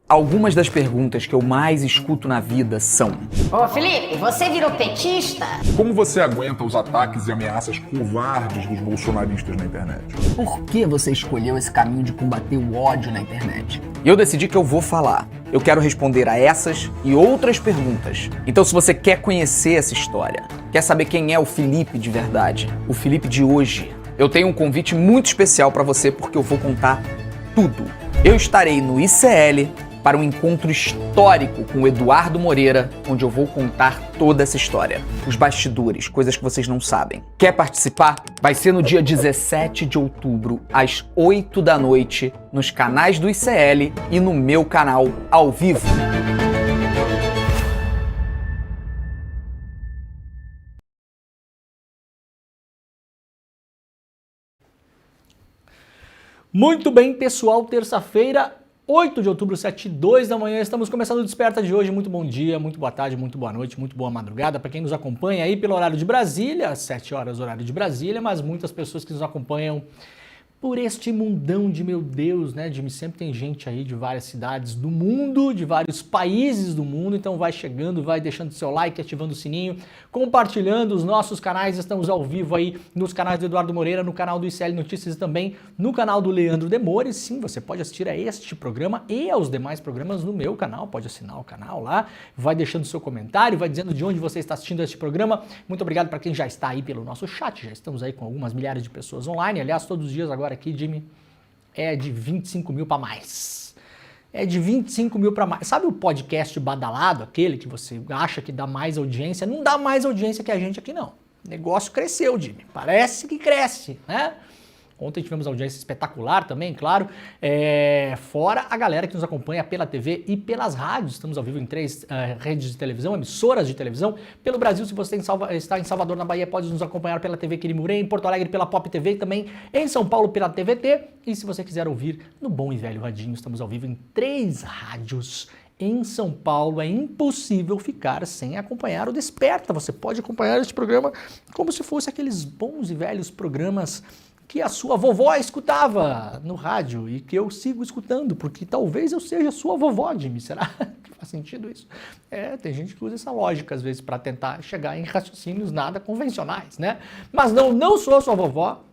Algumas das perguntas que eu mais escuto na vida são: Ô Felipe, você virou petista? Como você aguenta os ataques e ameaças covardes dos bolsonaristas na internet? por que você escolheu esse caminho de combater o ódio na internet? E eu decidi que eu vou falar. Eu quero responder a essas e outras perguntas. Então, se você quer conhecer essa história, quer saber quem é o Felipe de verdade, o Felipe de hoje, eu tenho um convite muito especial para você porque eu vou contar tudo. Eu estarei no ICL para um encontro histórico com o Eduardo Moreira, onde eu vou contar toda essa história. Os bastidores, coisas que vocês não sabem. Quer participar? Vai ser no dia 17 de outubro, às 8 da noite, nos canais do ICL e no meu canal ao vivo. Muito bem, pessoal, terça-feira, 8 de outubro, 7h02 da manhã, estamos começando o Desperta de hoje. Muito bom dia, muito boa tarde, muito boa noite, muito boa madrugada para quem nos acompanha aí pelo horário de Brasília, às 7 horas horário de Brasília, mas muitas pessoas que nos acompanham por este mundão de meu Deus, né, Jimmy? Sempre tem gente aí de várias cidades do mundo, de vários países do mundo, então vai chegando, vai deixando seu like, ativando o sininho, compartilhando os nossos canais. Estamos ao vivo aí nos canais do Eduardo Moreira, no canal do ICL Notícias e também no canal do Leandro Demores. Sim, você pode assistir a este programa e aos demais programas no meu canal, pode assinar o canal lá, vai deixando seu comentário, vai dizendo de onde você está assistindo este programa. Muito obrigado para quem já está aí pelo nosso chat, já estamos aí com algumas milhares de pessoas online, aliás, todos os dias agora aqui, Jimmy, é de 25 mil para mais. É de 25 mil para mais. Sabe o podcast badalado, aquele que você acha que dá mais audiência? Não dá mais audiência que a gente aqui, não. O negócio cresceu, Jimmy. Parece que cresce, né? Ontem tivemos audiência espetacular também, claro. Fora a galera que nos acompanha pela TV e pelas rádios. Estamos ao vivo em 3 redes de televisão, emissoras de televisão. Pelo Brasil, se você está em Salvador, na Bahia, pode nos acompanhar pela TV Quirimurê, em Porto Alegre pela Pop TV e também em São Paulo pela TVT. E se você quiser ouvir no bom e velho radinho, estamos ao vivo em 3 rádios. Em São Paulo é impossível ficar sem acompanhar o Desperta. Você pode acompanhar este programa como se fosse aqueles bons e velhos programas que a sua vovó escutava no rádio e que eu sigo escutando, porque talvez eu seja sua vovó, Jimmy. Será que faz sentido isso? Tem gente que usa essa lógica às vezes para tentar chegar em raciocínios nada convencionais, né? Mas não sou sua vovó,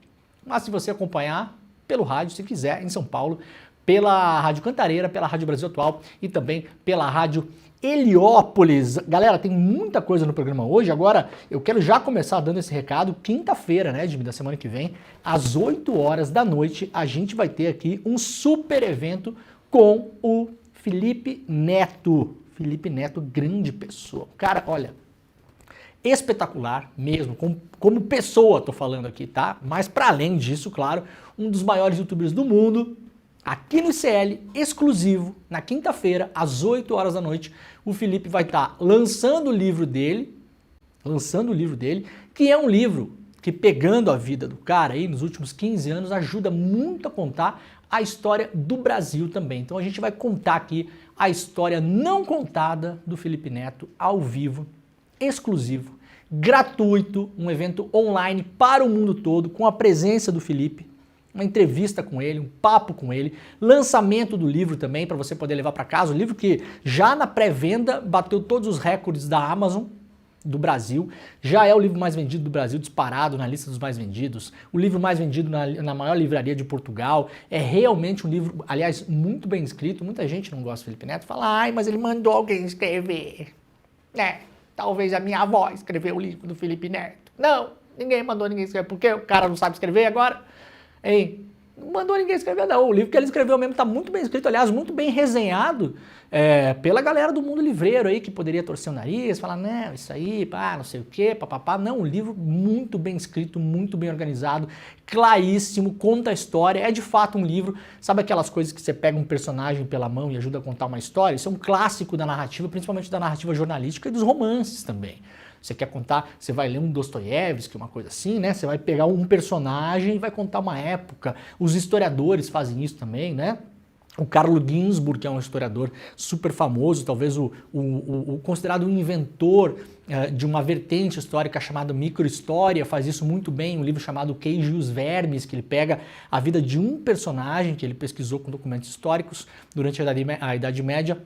mas se você acompanhar pelo rádio, se quiser, em São Paulo, pela Rádio Cantareira, pela Rádio Brasil Atual e também pela Rádio Heliópolis. Galera, tem muita coisa no programa hoje. Agora, eu quero já começar dando esse recado. Quinta-feira, né, Jimmy, da semana que vem, às 8 horas da noite, a gente vai ter aqui um super evento com o Felipe Neto. Felipe Neto, grande pessoa. Cara, olha, espetacular mesmo, como pessoa tô falando aqui, tá? Mas para além disso, claro, um dos maiores youtubers do mundo, aqui no ICL, exclusivo, na quinta-feira, às 8 horas da noite, o Felipe vai estar lançando o livro dele, que é um livro que, pegando a vida do cara aí nos últimos 15 anos, ajuda muito a contar a história do Brasil também. Então a gente vai contar aqui a história não contada do Felipe Neto, ao vivo, exclusivo, gratuito, um evento online para o mundo todo, com a presença do Felipe, uma entrevista com ele, um papo com ele, lançamento do livro também para você poder levar para casa, o livro que já na pré-venda bateu todos os recordes da Amazon do Brasil, já é o livro mais vendido do Brasil, disparado na lista dos mais vendidos, o livro mais vendido na maior livraria de Portugal. É realmente um livro, aliás, muito bem escrito. Muita gente não gosta do Felipe Neto, fala, ai, mas ele mandou alguém escrever. Talvez a minha avó escreveu o livro do Felipe Neto. Não, ninguém mandou ninguém escrever, porque o cara não sabe escrever agora. Hein? Não mandou ninguém escrever, não. O livro que ele escreveu mesmo está muito bem escrito, aliás, muito bem resenhado pela galera do mundo livreiro aí, que poderia torcer o nariz, falar, não, isso aí, pá, não sei o quê, papapá. Não, um livro muito bem escrito, muito bem organizado, claríssimo, conta a história, é de fato um livro. Sabe aquelas coisas que você pega um personagem pela mão e ajuda a contar uma história? Isso é um clássico da narrativa, principalmente da narrativa jornalística e dos romances também. Você quer contar, você vai ler um Dostoiévski, uma coisa assim, né? Você vai pegar um personagem e vai contar uma época. Os historiadores fazem isso também, né? O Carlo Ginzburg, que é um historiador super famoso, talvez o considerado um inventor de uma vertente histórica chamada microhistória, faz isso muito bem, um livro chamado Queijo e os Vermes, que ele pega a vida de um personagem que ele pesquisou com documentos históricos durante a Idade Média,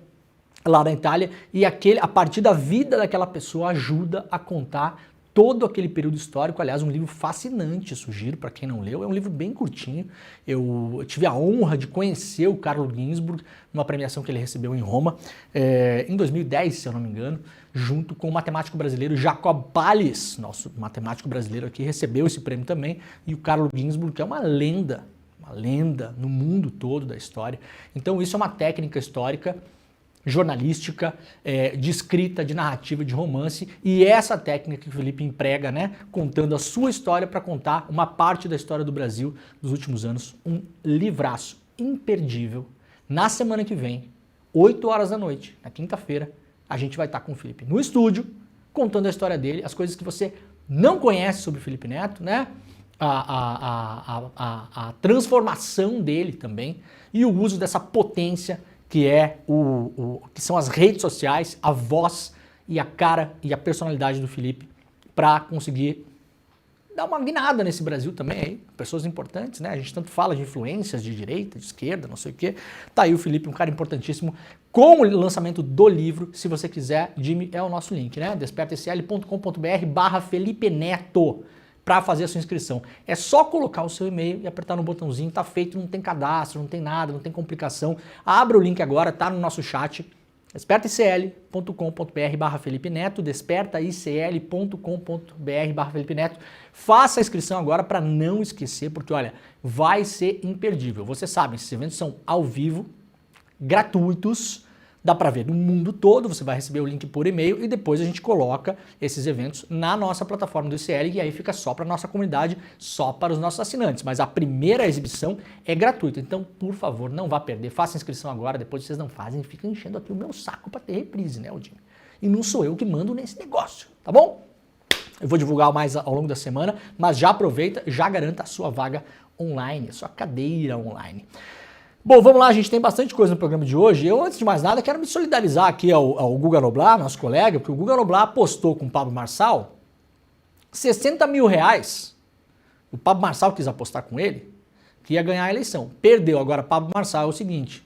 lá na Itália, e a partir da vida daquela pessoa ajuda a contar todo aquele período histórico. Aliás, um livro fascinante, sugiro para quem não leu, é um livro bem curtinho. Eu tive a honra de conhecer o Carlo Ginzburg numa premiação que ele recebeu em Roma, em 2010, se eu não me engano, junto com o matemático brasileiro Jacob Palles, nosso matemático brasileiro aqui, recebeu esse prêmio também, e o Carlo Ginzburg, que é uma lenda no mundo todo da história. Então isso é uma técnica histórica, jornalística, de escrita, de narrativa, de romance, e essa técnica que o Felipe emprega, né, contando a sua história para contar uma parte da história do Brasil dos últimos anos, um livraço imperdível. Na semana que vem, 8 horas da noite, na quinta-feira, a gente vai estar com o Felipe no estúdio, contando a história dele, as coisas que você não conhece sobre o Felipe Neto, né, a transformação dele também, e o uso dessa potência que que são as redes sociais, a voz e a cara e a personalidade do Felipe, para conseguir dar uma guinada nesse Brasil também, aí, pessoas importantes, né? A gente tanto fala de influências de direita, de esquerda, não sei o quê. Tá aí o Felipe, um cara importantíssimo, com o lançamento do livro. Se você quiser, Jimmy, é o nosso link, né? despertasl.com.br/Felipe Neto. Para fazer a sua inscrição. É só colocar o seu e-mail e apertar no botãozinho, tá feito, não tem cadastro, não tem nada, não tem complicação. Abra o link agora, tá no nosso chat, despertaicl.com.br/Felipe Neto, despertaicl.com.br/Felipe Neto. Faça a inscrição agora para não esquecer, porque olha, vai ser imperdível. Vocês sabem, esses eventos são ao vivo, gratuitos, dá para ver no mundo todo, você vai receber o link por e-mail e depois a gente coloca esses eventos na nossa plataforma do ICL e aí fica só para a nossa comunidade, só para os nossos assinantes. Mas a primeira exibição é gratuita, então por favor, não vá perder, faça a inscrição agora, depois vocês não fazem, ficam enchendo aqui o meu saco para ter reprise, né, Odinho? E não sou eu que mando nesse negócio, tá bom? Eu vou divulgar mais ao longo da semana, mas já aproveita, já garanta a sua vaga online, a sua cadeira online. Bom, vamos lá, a gente tem bastante coisa no programa de hoje. Eu, antes de mais nada, quero me solidarizar aqui ao Guga Noblar, nosso colega, porque o Guga Noblar apostou com o Pablo Marçal 60 mil reais. O Pablo Marçal quis apostar com ele, que ia ganhar a eleição. Perdeu. Agora, Pablo Marçal é o seguinte,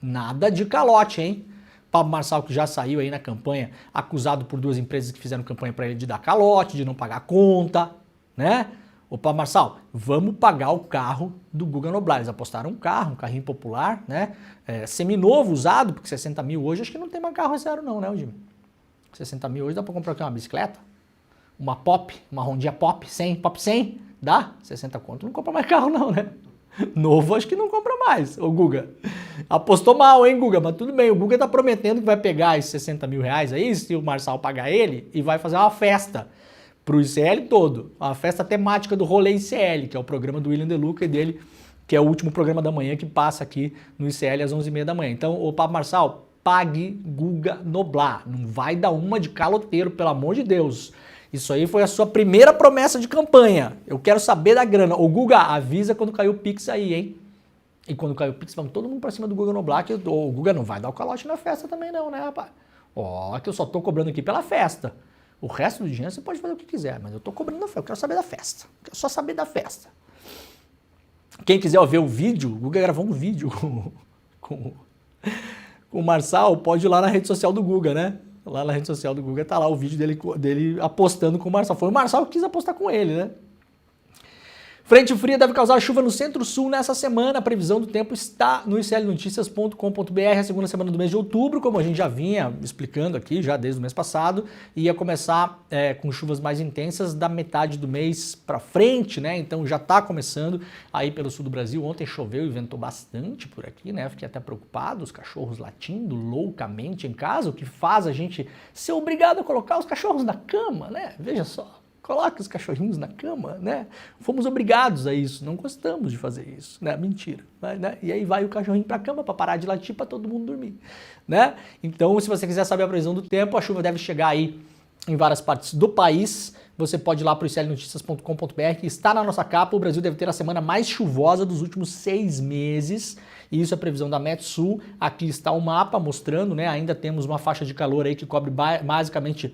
nada de calote, hein? Pablo Marçal, que já saiu aí na campanha, acusado por 2 empresas que fizeram campanha para ele de dar calote, de não pagar conta, né? Ô, Pablo Marçal, vamos pagar o carro do Guga Noblar. Eles apostaram um carrinho popular, né? Seminovo, usado, porque 60 mil hoje, acho que não tem mais carro zero não, né, Jimmy? 60 mil hoje dá pra comprar aqui uma bicicleta? Uma Pop, uma Hondinha Pop 100, dá? 60 conto, não compra mais carro não, né? Novo acho que não compra mais, ô Guga. Apostou mal, hein, Guga? Mas tudo bem, o Guga tá prometendo que vai pegar esses 60 mil reais aí, se o Marçal pagar ele, e vai fazer uma festa pro ICL todo, a festa temática do Rolê ICL, que é o programa do William De Luca e dele, que é o último programa da manhã que passa aqui no ICL às 11h30 da manhã. Então, ô Pablo Marçal, pague Guga Noblar, não vai dar uma de caloteiro, pelo amor de Deus. Isso aí foi a sua primeira promessa de campanha, eu quero saber da grana. Ô Guga, avisa quando cair o Pix aí, hein? E quando cair o Pix, vamos todo mundo pra cima do Guga Noblar, que o Guga não vai dar o calote na festa também não, né, rapaz? Ó, que eu só tô cobrando aqui pela festa. O resto do dinheiro você pode fazer o que quiser, mas eu tô cobrando a festa, eu quero saber da festa. Eu quero só saber da festa. Quem quiser ver o vídeo, o Guga gravou um vídeo com o Marçal, pode ir lá na rede social do Guga, né? Lá na rede social do Guga tá lá o vídeo dele apostando com o Marçal. Foi o Marçal que quis apostar com ele, né? Frente fria deve causar chuva no centro-sul nessa semana. A previsão do tempo está no iclnoticias.com.br, a segunda semana do mês de outubro, como a gente já vinha explicando aqui, já desde o mês passado. Ia começar com chuvas mais intensas da metade do mês para frente, né? Então já está começando aí pelo sul do Brasil. Ontem choveu e ventou bastante por aqui, né? Fiquei até preocupado, os cachorros latindo loucamente em casa, o que faz a gente ser obrigado a colocar os cachorros na cama, né? Veja só. Coloque os cachorrinhos na cama, né? Fomos obrigados a isso, não gostamos de fazer isso, né? Mentira, né? E aí vai o cachorrinho pra cama para parar de latir para todo mundo dormir, né? Então, se você quiser saber a previsão do tempo, a chuva deve chegar aí em várias partes do país. Você pode ir lá para o iclnoticias.com.br, que está na nossa capa. O Brasil deve ter a semana mais chuvosa dos últimos 6 meses. e isso é previsão da Metsul. Aqui está o mapa mostrando, né? Ainda temos uma faixa de calor aí que cobre basicamente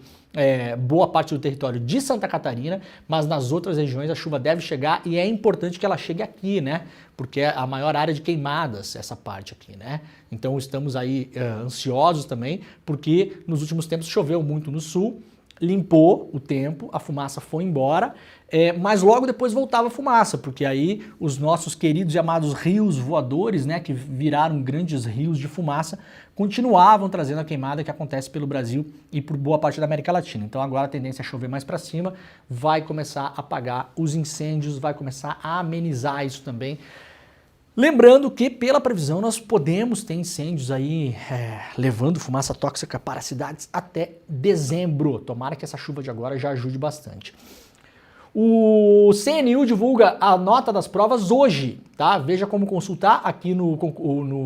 boa parte do território de Santa Catarina, mas nas outras regiões a chuva deve chegar e é importante que ela chegue aqui, né? Porque é a maior área de queimadas, essa parte aqui, né? Então estamos aí ansiosos também, porque nos últimos tempos choveu muito no sul, limpou o tempo, a fumaça foi embora, mas logo depois voltava a fumaça, porque aí os nossos queridos e amados rios voadores, né, que viraram grandes rios de fumaça, continuavam trazendo a queimada que acontece pelo Brasil e por boa parte da América Latina. Então agora a tendência é chover mais para cima, vai começar a apagar os incêndios, vai começar a amenizar isso também. Lembrando que, pela previsão, nós podemos ter incêndios aí levando fumaça tóxica para cidades até dezembro. Tomara que essa chuva de agora já ajude bastante. O CNU divulga a nota das provas hoje, tá? Veja como consultar aqui no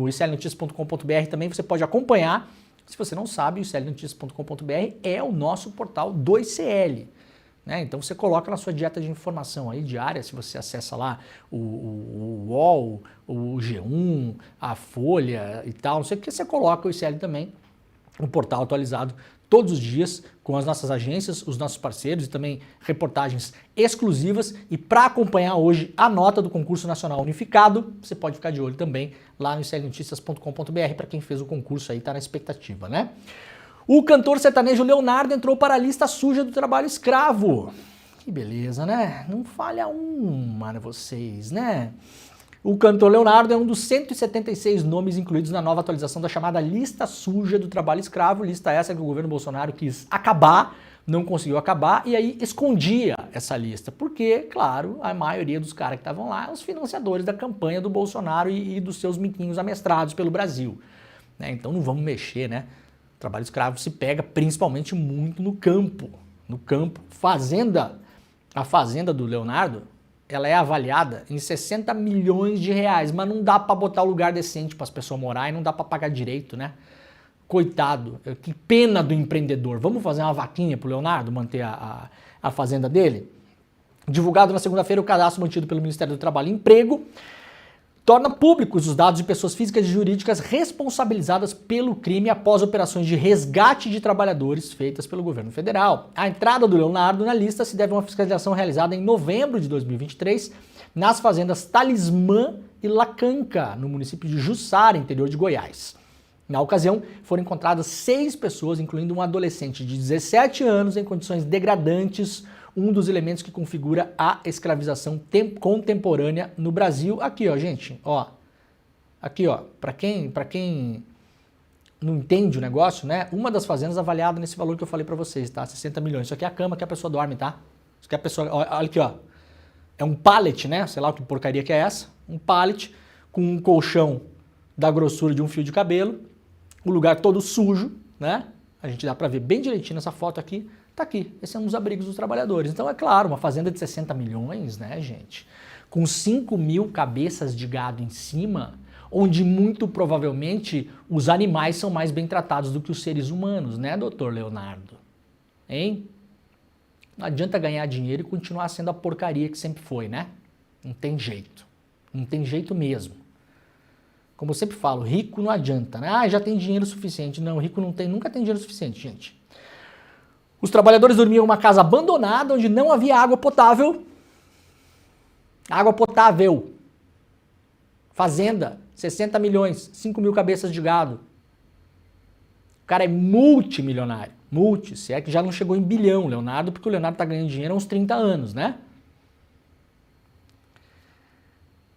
iclnoticias.com.br também, você pode acompanhar. Se você não sabe, o iclnoticias.com.br é o nosso portal do ICL. Né? Então você coloca na sua dieta de informação aí diária, se você acessa lá o UOL, o G1, a Folha e tal, não sei o que, você coloca o ICL também, um portal atualizado todos os dias com as nossas agências, os nossos parceiros e também reportagens exclusivas. E para acompanhar hoje a nota do concurso nacional unificado, você pode ficar de olho também lá no iclnoticias.com.br para quem fez o concurso aí, tá na expectativa, né? O cantor sertanejo Leonardo entrou para a lista suja do trabalho escravo. Que beleza, né? Não falha uma, vocês, né? O cantor Leonardo é um dos 176 nomes incluídos na nova atualização da chamada lista suja do trabalho escravo, lista essa que o governo Bolsonaro quis acabar, não conseguiu acabar, e aí escondia essa lista, porque, claro, a maioria dos caras que estavam lá, os financiadores da campanha do Bolsonaro e dos seus miquinhos amestrados pelo Brasil. Né? Então não vamos mexer, né? O trabalho escravo se pega principalmente muito no campo. No campo. A fazenda do Leonardo, ela é avaliada em 60 milhões de reais, mas não dá para botar lugar decente para as pessoas morar e não dá para pagar direito, né? Coitado, que pena do empreendedor. Vamos fazer uma vaquinha pro Leonardo manter a fazenda dele? Divulgado na segunda-feira, o cadastro mantido pelo Ministério do Trabalho e Emprego torna públicos os dados de pessoas físicas e jurídicas responsabilizadas pelo crime após operações de resgate de trabalhadores feitas pelo governo federal. A entrada do Leonardo na lista se deve a uma fiscalização realizada em novembro de 2023 nas fazendas Talismã e Lacanca, no município de Jussara, interior de Goiás. Na ocasião, foram encontradas 6 pessoas, incluindo um adolescente de 17 anos em condições degradantes, um dos elementos que configura a escravização contemporânea no Brasil. Aqui, ó, gente, ó. Aqui, ó, para quem não entende o negócio, né? Uma das fazendas avaliada nesse valor que eu falei para vocês, tá? 60 milhões. Isso aqui é a cama que a pessoa dorme, tá? Isso aqui é a pessoa, olha aqui, ó. É um pallet, né? Sei lá que porcaria que é essa. Um pallet com um colchão da grossura de um fio de cabelo. O lugar todo sujo, né? A gente dá para ver bem direitinho nessa foto aqui. Tá aqui, esse é um dos abrigos dos trabalhadores. Então, é claro, uma fazenda de 60 milhões, né, gente? Com 5 mil cabeças de gado em cima, onde muito provavelmente os animais são mais bem tratados do que os seres humanos, né, doutor Leonardo? Hein? Não adianta ganhar dinheiro e continuar sendo a porcaria que sempre foi, né? Não tem jeito. Não tem jeito mesmo. Como eu sempre falo, rico não adianta, né? Ah, já tem dinheiro suficiente. Não, rico nunca tem dinheiro suficiente, gente. Os trabalhadores dormiam em uma casa abandonada onde não havia água potável. Água potável. Fazenda, 60 milhões, 5 mil cabeças de gado. O cara é multimilionário. Se é que já não chegou em bilhão, Leonardo, porque o Leonardo tá ganhando dinheiro há uns 30 anos, né?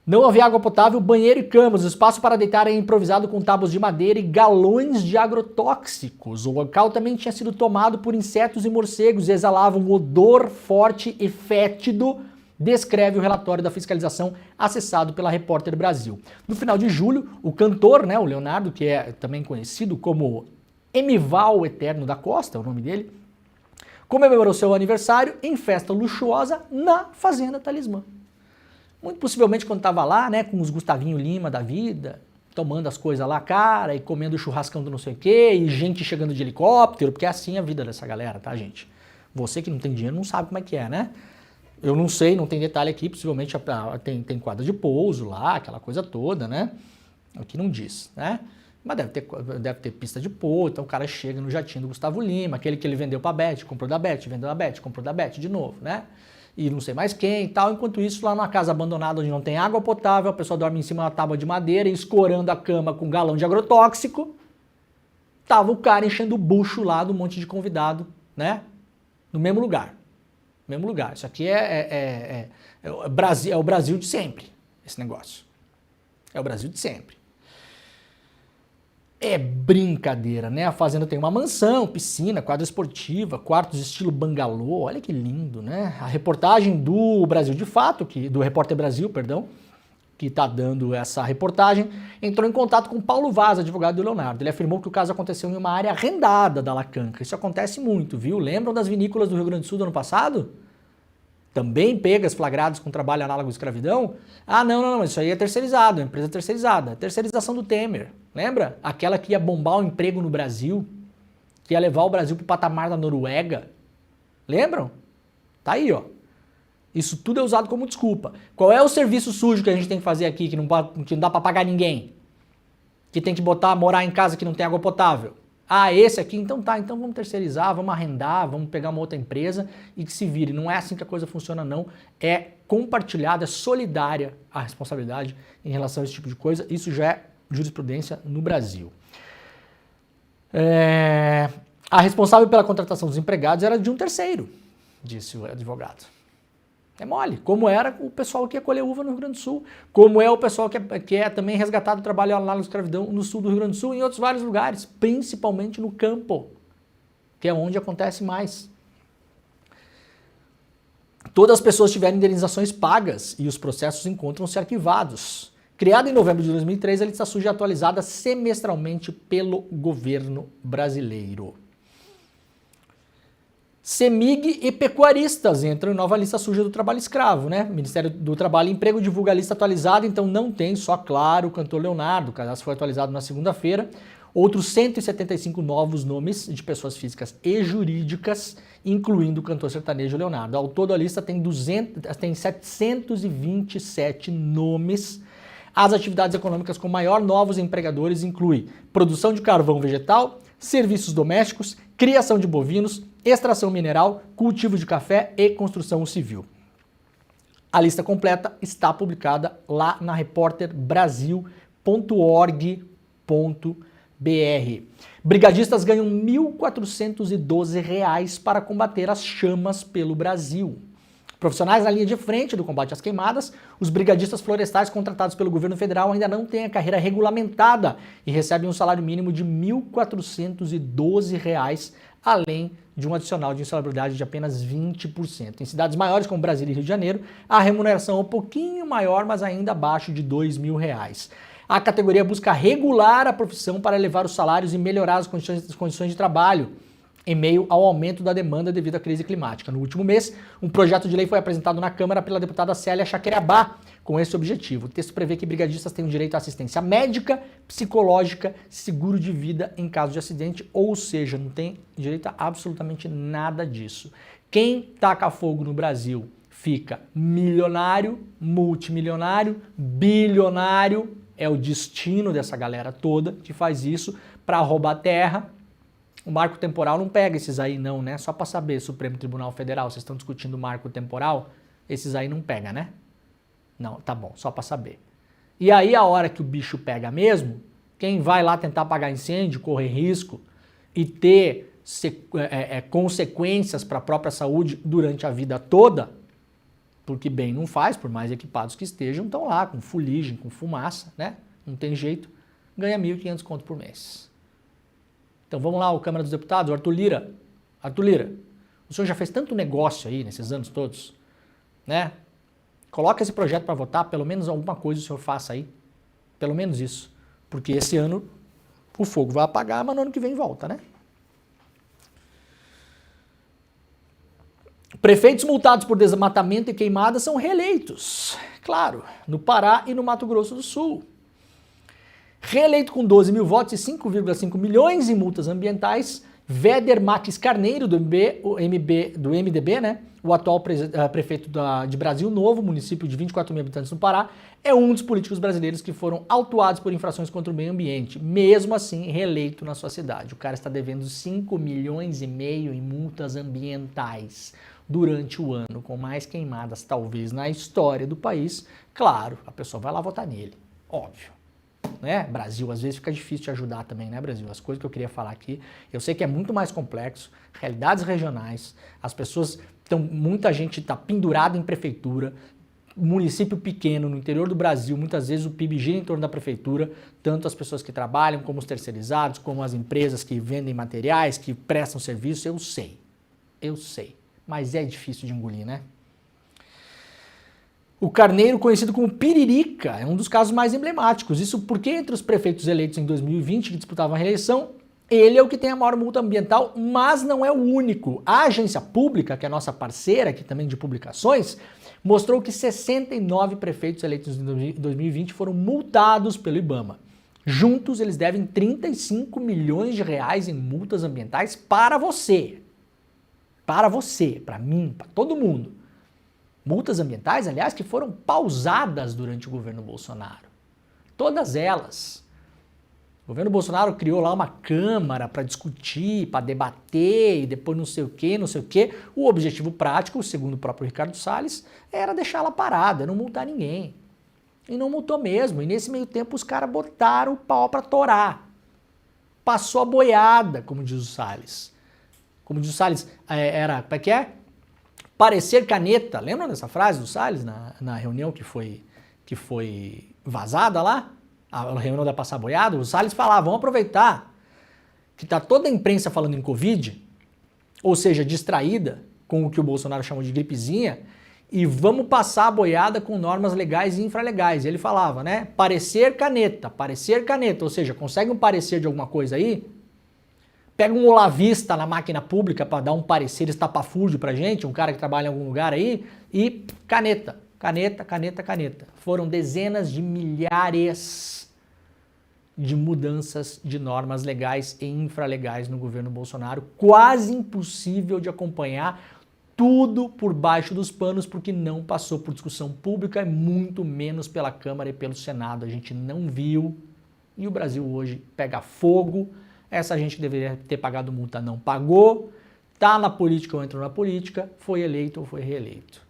Não havia água potável, banheiro e camas. O espaço para deitar é improvisado com tábuas de madeira e galões de agrotóxicos. O local também tinha sido tomado por insetos e morcegos e exalava um odor forte e fétido, descreve o relatório da fiscalização acessado pela Repórter Brasil. No final de julho, o cantor, né, o Leonardo, que é também conhecido como Emival Eterno da Costa, é o nome dele, comemorou seu aniversário em festa luxuosa na Fazenda Talismã. Muito possivelmente quando estava lá, né, com os Gustavinho Lima da vida, tomando as coisas lá, cara, e comendo churrascão do não sei o quê, e gente chegando de helicóptero, porque é assim a vida dessa galera, tá, gente? Você que não tem dinheiro não sabe como é que é, né? Eu não sei, não tem detalhe aqui, possivelmente tem quadra de pouso lá, aquela coisa toda, né? Aqui não diz, né? Mas deve ter pista de pô, então o cara chega no jatinho do Gustavo Lima, aquele que ele vendeu pra Beth, comprou da Beth, vendeu da Beth, comprou da Beth de novo, né? E não sei mais quem e tal. Enquanto isso, lá numa casa abandonada onde não tem água potável, a pessoa dorme em cima da tábua de madeira, escorando a cama com um galão de agrotóxico, tava o cara enchendo o bucho lá do monte de convidado, né? No mesmo lugar. Mesmo lugar. Isso aqui é o Brasil de sempre, esse negócio. É o Brasil de sempre. É brincadeira, né? A fazenda tem uma mansão, piscina, quadra esportiva, quartos estilo bangalô. Olha que lindo, né? A reportagem do Brasil de Fato, do Repórter Brasil, perdão, que está dando essa reportagem, entrou em contato com Paulo Vaz, advogado do Leonardo. Ele afirmou que o caso aconteceu em uma área arrendada da Lacanca. Isso acontece muito, viu? Lembram das vinícolas do Rio Grande do Sul do ano passado? Também pegas flagradas com trabalho análogo à escravidão? Ah, não, isso aí é terceirizado, é empresa terceirizada. Terceirização do Temer, lembra? Aquela que ia bombar o emprego no Brasil, que ia levar o Brasil para o patamar da Noruega. Lembram? Tá aí, ó. Isso tudo é usado como desculpa. Qual é o serviço sujo que a gente tem que fazer aqui, que não dá para pagar ninguém? Que tem que morar em casa que não tem água potável? Ah, esse aqui? Então tá, então vamos terceirizar, vamos arrendar, vamos pegar uma outra empresa e que se vire. Não é assim que a coisa funciona, não. É compartilhada, é solidária a responsabilidade em relação a esse tipo de coisa. Isso já é jurisprudência no Brasil. A responsável pela contratação dos empregados era de um terceiro, disse o advogado. É mole, como era o pessoal que ia colher uva no Rio Grande do Sul, como é o pessoal que é também resgatado do trabalho análogo à escravidão no sul do Rio Grande do Sul e em outros vários lugares, principalmente no campo, que é onde acontece mais. Todas as pessoas tiveram indenizações pagas e os processos encontram-se arquivados. Criada em novembro de 2003, a lista suja é atualizada semestralmente pelo governo brasileiro. CEMIG e pecuaristas entram em nova lista suja do trabalho escravo, né? O Ministério do Trabalho e Emprego divulga a lista atualizada, então não tem só, claro, o cantor Leonardo. O cadastro foi atualizado na segunda-feira. Outros 175 novos nomes de pessoas físicas e jurídicas, incluindo o cantor sertanejo Leonardo. Ao todo, a lista tem 727 nomes. As atividades econômicas com maior novos empregadores incluem produção de carvão vegetal, serviços domésticos, criação de bovinos, extração mineral, cultivo de café e construção civil. A lista completa está publicada lá na repórterbrasil.org.br. Brigadistas ganham R$ 1.412 para combater as chamas pelo Brasil. Profissionais na linha de frente do combate às queimadas, os brigadistas florestais contratados pelo governo federal ainda não têm a carreira regulamentada e recebem um salário mínimo de R$ 1.412, além de um adicional de insalubridade de apenas 20%. Em cidades maiores como Brasília e Rio de Janeiro, a remuneração é um pouquinho maior, mas ainda abaixo de R$ 2.000. A categoria busca regular a profissão para elevar os salários e melhorar as condições de trabalho, em meio ao aumento da demanda devido à crise climática. No último mês, um projeto de lei foi apresentado na Câmara pela deputada Célia Chaqueirabá com esse objetivo. O texto prevê que brigadistas têm o direito à assistência médica, psicológica, seguro de vida em caso de acidente, ou seja, não tem direito a absolutamente nada disso. Quem taca fogo no Brasil fica milionário, multimilionário, bilionário, é o destino dessa galera toda que faz isso para roubar terra. O marco temporal não pega esses aí não, né? Só para saber, Supremo Tribunal Federal, vocês estão discutindo o marco temporal, esses aí não pega, né? Não, tá bom, só para saber. E aí a hora que o bicho pega mesmo, quem vai lá tentar apagar incêndio, correr risco e ter consequências para a própria saúde durante a vida toda, porque bem não faz, por mais equipados que estejam, estão lá com fuligem, com fumaça, né? Não tem jeito, ganha 1.500 conto por mês. Então vamos lá, o Câmara dos Deputados, o Arthur Lira. Arthur Lira, o senhor já fez tanto negócio aí nesses anos todos, né? Coloca esse projeto para votar, pelo menos alguma coisa o senhor faça aí. Pelo menos isso. Porque esse ano o fogo vai apagar, mas no ano que vem volta, né? Prefeitos multados por desmatamento e queimadas são reeleitos. Claro, no Pará e no Mato Grosso do Sul. Reeleito com 12 mil votos e 5,5 milhões em multas ambientais, Véder Max Carneiro, do MDB, né? O atual prefeito de Brasil Novo, município de 24 mil habitantes no Pará, é um dos políticos brasileiros que foram autuados por infrações contra o meio ambiente, mesmo assim reeleito na sua cidade. O cara está devendo 5,5 milhões em multas ambientais durante o ano, com mais queimadas talvez na história do país. Claro, a pessoa vai lá votar nele, óbvio. Né? Brasil, às vezes fica difícil te ajudar também, né, Brasil? As coisas que eu queria falar aqui, eu sei que é muito mais complexo, realidades regionais, as pessoas muita gente está pendurada em prefeitura, município pequeno no interior do Brasil, muitas vezes o PIB gira em torno da prefeitura, tanto as pessoas que trabalham, como os terceirizados, como as empresas que vendem materiais, que prestam serviço, eu sei, mas é difícil de engolir, né? O Carneiro, conhecido como Piririca, é um dos casos mais emblemáticos. Isso porque entre os prefeitos eleitos em 2020 que disputavam a reeleição, ele é o que tem a maior multa ambiental, mas não é o único. A agência pública, que é a nossa parceira aqui também de publicações, mostrou que 69 prefeitos eleitos em 2020 foram multados pelo IBAMA. Juntos, eles devem 35 milhões de reais em multas ambientais para você. Para você, para mim, para todo mundo. Multas ambientais, aliás, que foram pausadas durante o governo Bolsonaro. Todas elas. O governo Bolsonaro criou lá uma câmara para discutir, para debater e depois não sei o quê, não sei o quê. O objetivo prático, segundo o próprio Ricardo Salles, era deixá-la parada, não multar ninguém. E não multou mesmo. E nesse meio tempo os caras botaram o pau para torar. Passou a boiada, como diz o Salles. Como diz o Salles, era, como é que é? Parecer caneta. Lembram dessa frase do Salles na reunião que foi vazada lá? A reunião da passar boiada? O Salles falava, vamos aproveitar que está toda a imprensa falando em Covid, ou seja, distraída com o que o Bolsonaro chamou de gripezinha, e vamos passar a boiada com normas legais e infralegais. Ele falava, né? Parecer caneta, ou seja, consegue um parecer de alguma coisa aí? Pega um olavista na máquina pública para dar um parecer estapafúrdio pra gente, um cara que trabalha em algum lugar aí, e caneta. Foram dezenas de milhares de mudanças de normas legais e infralegais no governo Bolsonaro, quase impossível de acompanhar, tudo por baixo dos panos, porque não passou por discussão pública e muito menos pela Câmara e pelo Senado. A gente não viu e o Brasil hoje pega fogo. Essa gente deveria ter pagado multa, não pagou, tá na política ou entrou na política, foi eleito ou foi reeleito.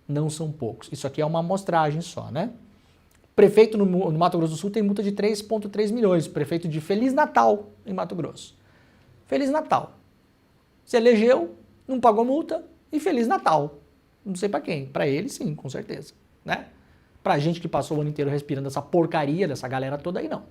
Não são poucos. Isso aqui é uma amostragem só, né? Prefeito no Mato Grosso do Sul tem multa de 3,3 milhões. Prefeito de Feliz Natal em Mato Grosso. Feliz Natal. Se elegeu, não pagou multa e Feliz Natal. Não sei pra quem. Pra ele, sim, com certeza. Né? Pra gente que passou o ano inteiro respirando essa porcaria dessa galera toda aí, não.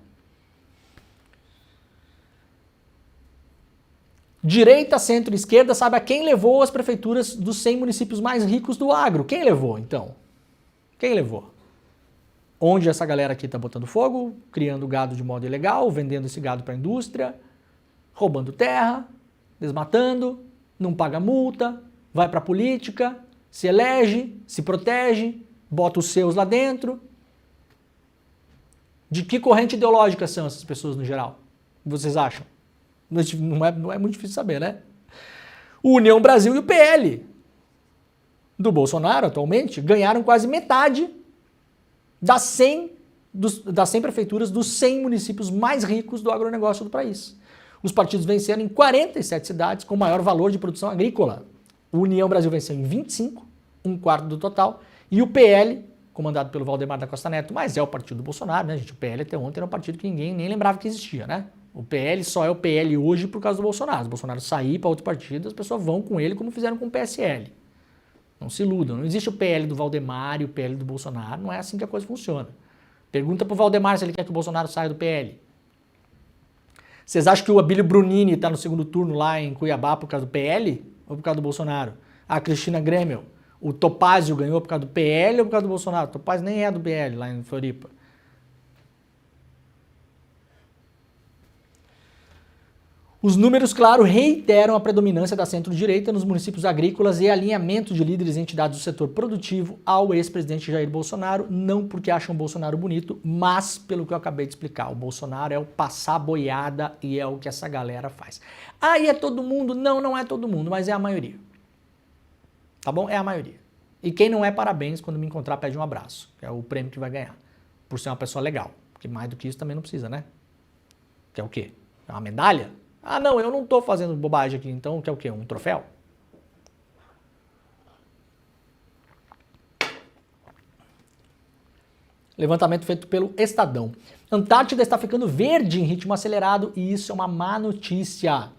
Direita, centro e esquerda, sabe a quem levou as prefeituras dos 100 municípios mais ricos do agro? Quem levou, então? Quem levou? Onde essa galera aqui está botando fogo, criando gado de modo ilegal, vendendo esse gado para a indústria, roubando terra, desmatando, não paga multa, vai para a política, se elege, se protege, bota os seus lá dentro. De que corrente ideológica são essas pessoas no geral? Vocês acham? Não é muito difícil saber, né? O União Brasil e o PL do Bolsonaro, atualmente, ganharam quase metade das 100 prefeituras dos 100 municípios mais ricos do agronegócio do país. Os partidos venceram em 47 cidades com maior valor de produção agrícola. O União Brasil venceu em 25, um quarto do total, e o PL, comandado pelo Valdemar da Costa Neto, mas é o partido do Bolsonaro, né, gente? O PL até ontem era um partido que ninguém nem lembrava que existia, né? O PL só é o PL hoje por causa do Bolsonaro. Se o Bolsonaro sair para outro partido, as pessoas vão com ele como fizeram com o PSL. Não se iludam. Não existe o PL do Valdemar e o PL do Bolsonaro. Não é assim que a coisa funciona. Pergunta pro Valdemar se ele quer que o Bolsonaro saia do PL. Vocês acham que o Abílio Brunini está no segundo turno lá em Cuiabá por causa do PL ou por causa do Bolsonaro? A Cristina Grêmio, o Topázio ganhou por causa do PL ou por causa do Bolsonaro? O Topázio nem é do PL lá em Floripa. Os números, claro, reiteram a predominância da centro-direita nos municípios agrícolas e alinhamento de líderes e entidades do setor produtivo ao ex-presidente Jair Bolsonaro, não porque acham o Bolsonaro bonito, mas pelo que eu acabei de explicar. O Bolsonaro é o passar boiada e é o que essa galera faz. Aí é todo mundo? Não, não é todo mundo, mas é a maioria. Tá bom? É a maioria. E quem não é, parabéns, quando me encontrar pede um abraço, que é o prêmio que vai ganhar, por ser uma pessoa legal, porque mais do que isso também não precisa, né? Que é o quê? É uma medalha? Ah, não, eu não tô fazendo bobagem aqui, então quer o quê? Um troféu? Levantamento feito pelo Estadão. Antártida está ficando verde em ritmo acelerado e isso é uma má notícia.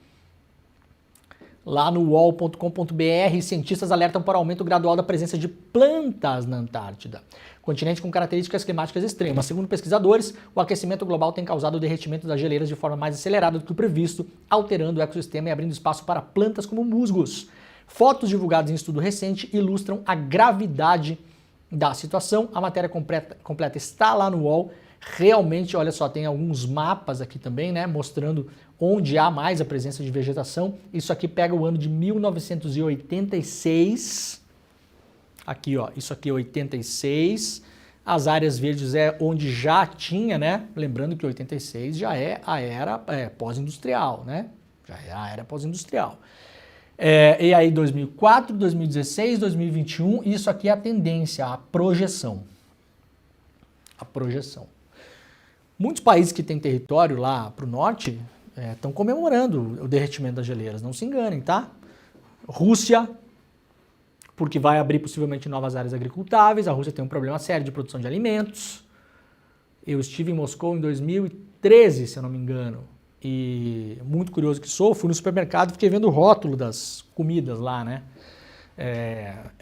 Lá no uol.com.br, cientistas alertam para o aumento gradual da presença de plantas na Antártida, continente com características climáticas extremas. Segundo pesquisadores, o aquecimento global tem causado o derretimento das geleiras de forma mais acelerada do que o previsto, alterando o ecossistema e abrindo espaço para plantas como musgos. Fotos divulgadas em estudo recente ilustram a gravidade da situação. A matéria completa está lá no UOL. Realmente, olha só, tem alguns mapas aqui também, né, mostrando onde há mais a presença de vegetação. Isso aqui pega o ano de 1986. Aqui, ó, isso aqui é 86. As áreas verdes é onde já tinha, né? Lembrando que 86 já é a era pós-industrial, né? Já é a era pós-industrial. E aí 2004, 2016, 2021, isso aqui é a tendência, a projeção. A projeção. Muitos países que têm território lá para o norte estão comemorando o derretimento das geleiras, não se enganem, tá? Rússia, porque vai abrir possivelmente novas áreas agricultáveis, a Rússia tem um problema sério de produção de alimentos. Eu estive em Moscou em 2013, se eu não me engano, e muito curioso que sou, fui no supermercado e fiquei vendo o rótulo das comidas lá, né?